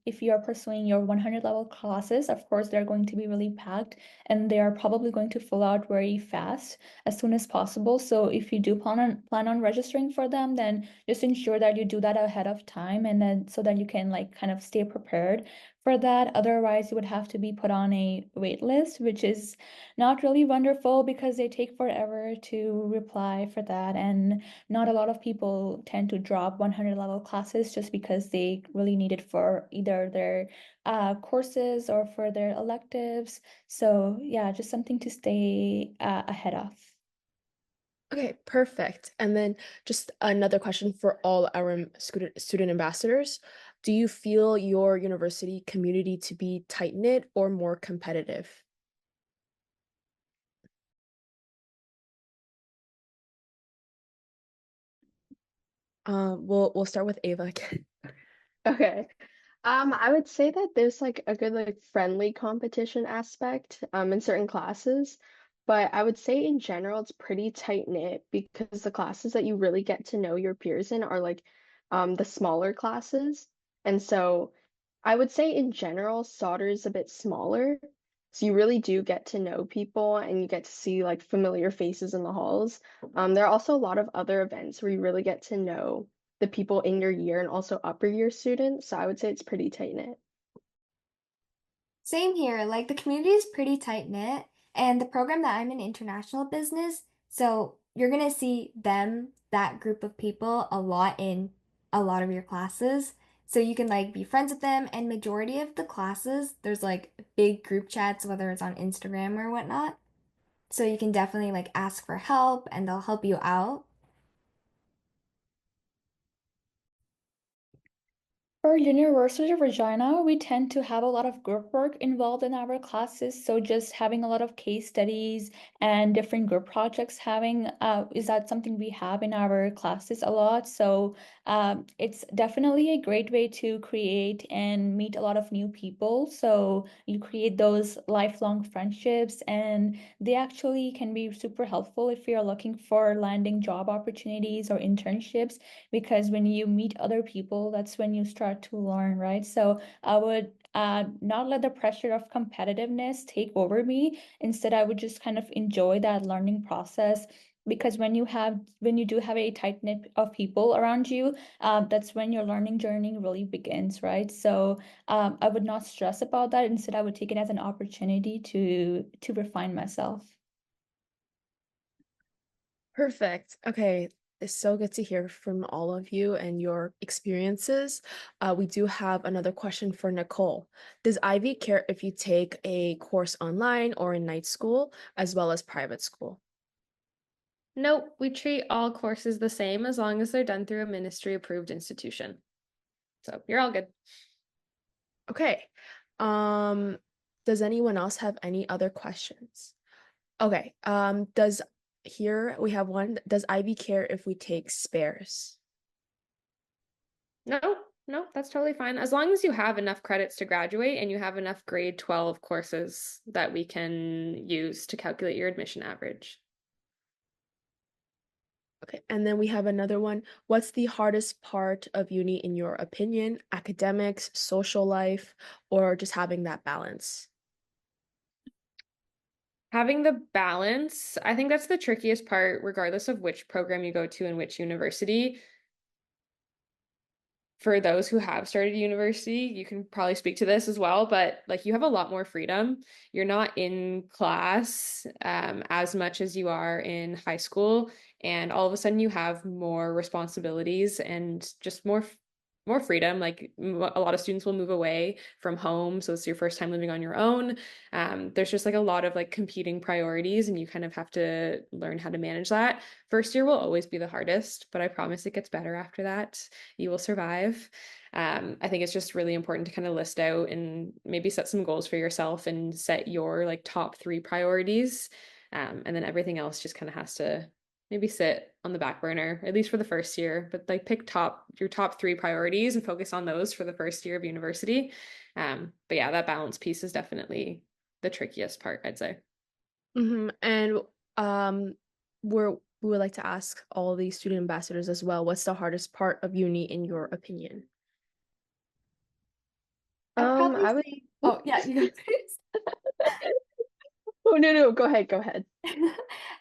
Speaker 4: if you are pursuing your 100 level classes, of course, they're going to be really packed and they are probably going to fill out very fast as soon as possible. So, if you do plan on registering for them, then just ensure that you do that ahead of time and then so that you can like kind of stay prepared for that. Otherwise, you would have to be put on a wait list, which is not really wonderful because they take forever to reply for that and not a lot of people tend to drop 100 level classes just because they really need it for either their courses or for their electives. So yeah, just something to stay ahead of.
Speaker 1: Okay, perfect. And then just another question for all our student ambassadors. Do you feel your university community to be tight-knit or more competitive? We'll start with Ava again.
Speaker 6: Okay. I would say that there's like a good like friendly competition aspect in certain classes, but I would say in general it's pretty tight knit because the classes that you really get to know your peers in are like the smaller classes. And so I would say in general solder is a bit smaller. So you really do get to know people and you get to see like familiar faces in the halls. There are also a lot of other events where you really get to know the people in your year and also upper year students. So I would say it's pretty tight knit.
Speaker 5: Same here. Like the community is pretty tight knit, and the program that I'm in, international business, so you're gonna see them, that group of people, a lot in a lot of your classes. So you can like be friends with them, and majority of the classes, there's like big group chats, whether it's on Instagram or whatnot. So you can definitely like ask for help, and they'll help you out.
Speaker 4: For University of Regina, we tend to have a lot of group work involved in our classes. So just having a lot of case studies and different group projects having is that something we have in our classes a lot. So it's definitely a great way to create and meet a lot of new people. So you create those lifelong friendships, and they actually can be super helpful if you're looking for landing job opportunities or internships, because when you meet other people, that's when you start to learn, right? So I would not let the pressure of competitiveness take over me. Instead, I would just kind of enjoy that learning process. Because when you do have a tight knit of people around you, that's when your learning journey really begins, right? So I would not stress about that. Instead, I would take it as an opportunity to refine myself.
Speaker 1: Perfect. Okay. It's so good to hear from all of you and your experiences. We do have another question for Nicole. Does Ivy care if you take a course online or in night school as well as private school?
Speaker 3: Nope, we treat all courses the same as long as they're done through a ministry approved institution. So you're all good.
Speaker 1: Okay. Um, does anyone else have any other questions? Okay. Does here we have one. Does Ivy care if we take spares?
Speaker 3: No, no, that's totally fine. As long as you have enough credits to graduate and you have enough grade 12 courses that we can use to calculate your admission average.
Speaker 1: Okay, and then we have another one. What's the hardest part of uni in your opinion? Academics, social life, or just having that balance?
Speaker 3: Having the balance, I think that's the trickiest part, regardless of which program you go to and which university. For those who have started university, you can probably speak to this as well, but like you have a lot more freedom. You're not in class as much as you are in high school, and all of a sudden you have more responsibilities and just more freedom. Like a lot of students will move away from home, so it's your first time living on your own. There's just like a lot of like competing priorities, and you kind of have to learn how to manage that. First year will always be the hardest, but I promise it gets better after that. You will survive. I think it's just really important to kind of list out and maybe set some goals for yourself and set your like top three priorities. And then everything else just kind of has to maybe sit on the back burner, at least for the first year, but like pick your top three priorities and focus on those for the first year of university. But yeah, that balance piece is definitely the trickiest part, I'd say.
Speaker 1: And um, we would like to ask all the student ambassadors as well, what's the hardest part of uni in your opinion?
Speaker 5: I'd probably
Speaker 6: I would.
Speaker 5: say, oh yeah, you go first.
Speaker 6: Oh no, no, go ahead, go ahead.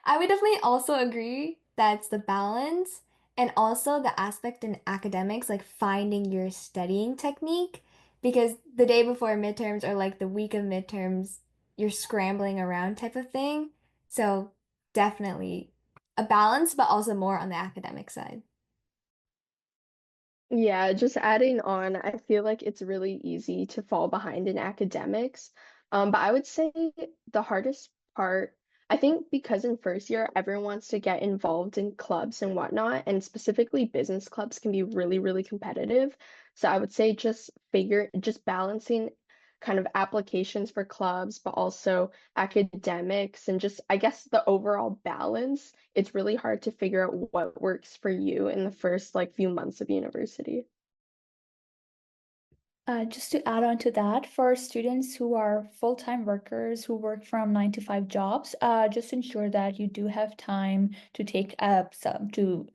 Speaker 5: I would definitely also agree that's the balance and also the aspect in academics, like finding your studying technique. Because the day before midterms or like the week of midterms, you're scrambling around type of thing. So definitely a balance, but also more on the academic side.
Speaker 6: Yeah, just adding on, I feel like it's really easy to fall behind in academics. But I would say the hardest part I think because in first year, everyone wants to get involved in clubs and whatnot, and specifically business clubs can be really, really competitive. So I would say just balancing kind of applications for clubs, but also academics and just, I guess, the overall balance. It's really hard to figure out what works for you in the first like few months of university.
Speaker 4: Just to add on to that, for students who are full-time workers who work from 9 to 5 jobs, just ensure that you do have time to take up some to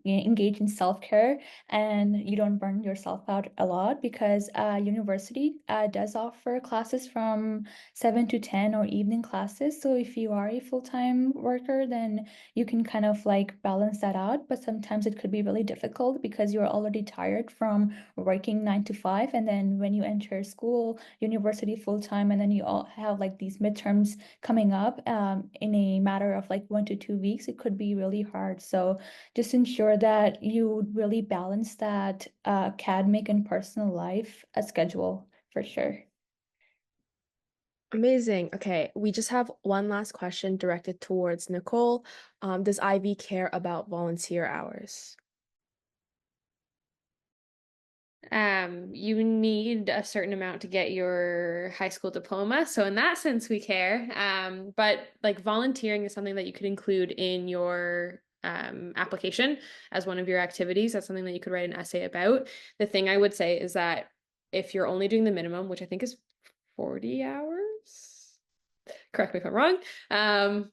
Speaker 4: engage in self-care and you don't burn yourself out a lot because university does offer classes from 7 to 10 or evening classes. So if you are a full-time worker, then you can kind of like balance that out. But sometimes it could be really difficult because you're already tired from working 9 to 5, and then when you enter school, university full time, and then you all have like these midterms coming up in a matter of like 1 to 2 weeks, it could be really hard. So just ensure that you really balance that academic and personal life schedule for sure.
Speaker 1: Amazing. Okay, we just have one last question directed towards Nicole. Does Ivy care about volunteer hours?
Speaker 3: You need a certain amount to get your high school diploma. So in that sense, we care. But like volunteering is something that you could include in your application as one of your activities. That's something that you could write an essay about. The thing I would say is that if you're only doing the minimum, which I think is 40 hours, correct me if I'm wrong.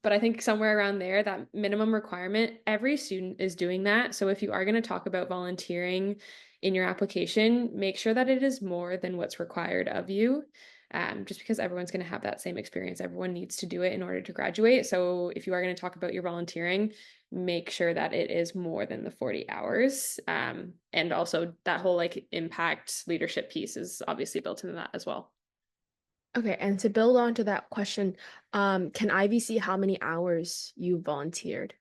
Speaker 3: But I think somewhere around there, that minimum requirement, every student is doing that. So if you are going to talk about volunteering in your application, make sure that it is more than what's required of you. Just because everyone's going to have that same experience. Everyone needs to do it in order to graduate. So if you are going to talk about your volunteering, make sure that it is more than the 40 hours. And also that whole like impact leadership piece is obviously built into that as well.
Speaker 1: Okay, and to build on to that question, can Ivy see how many hours you volunteered?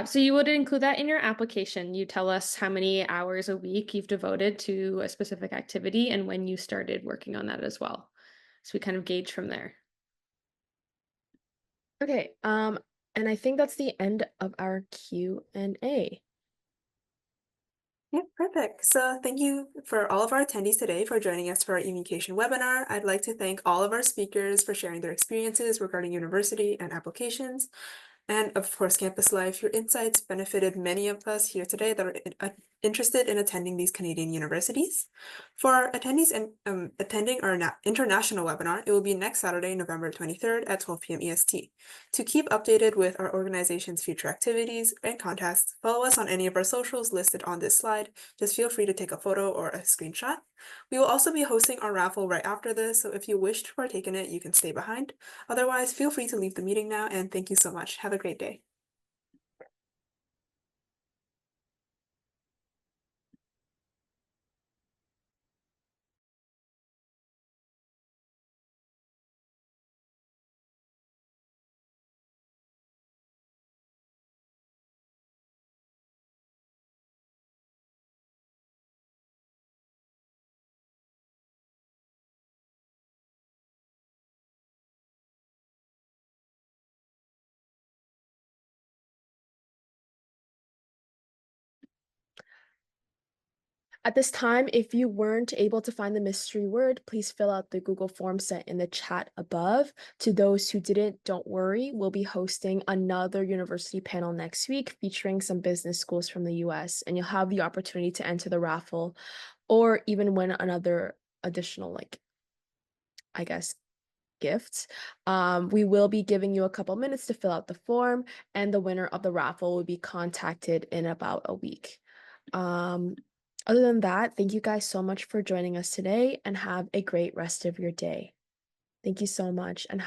Speaker 3: So you would include that in your application. You tell us how many hours a week you've devoted to a specific activity and when you started working on that as well. So we kind of gauge from there.
Speaker 1: Okay, and I think that's the end of our Q&A.
Speaker 2: Yeah, perfect. So thank you for all of our attendees today for joining us for our e-communication webinar. I'd like to thank all of our speakers for sharing their experiences regarding university and applications. And of course, campus life. Your insights benefited many of us here today that are interested in attending these Canadian universities. For our attendees attending our international webinar, it will be next Saturday, November 23rd at 12 p.m. EST. To keep updated with our organization's future activities and contests, follow us on any of our socials listed on this slide. Just feel free to take a photo or a screenshot. We will also be hosting our raffle right after this, so if you wish to partake in it, you can stay behind. Otherwise, feel free to leave the meeting now, and thank you so much. Have a great day.
Speaker 1: At this time, if you weren't able to find the mystery word, please fill out the Google form sent in the chat above. To those who didn't, don't worry. We'll be hosting another university panel next week featuring some business schools from the US, and you'll have the opportunity to enter the raffle or even win another additional, like, I guess, gifts. We will be giving you a couple minutes to fill out the form, and the winner of the raffle will be contacted in about a week. Other than that, thank you guys so much for joining us today and have a great rest of your day. Thank you so much and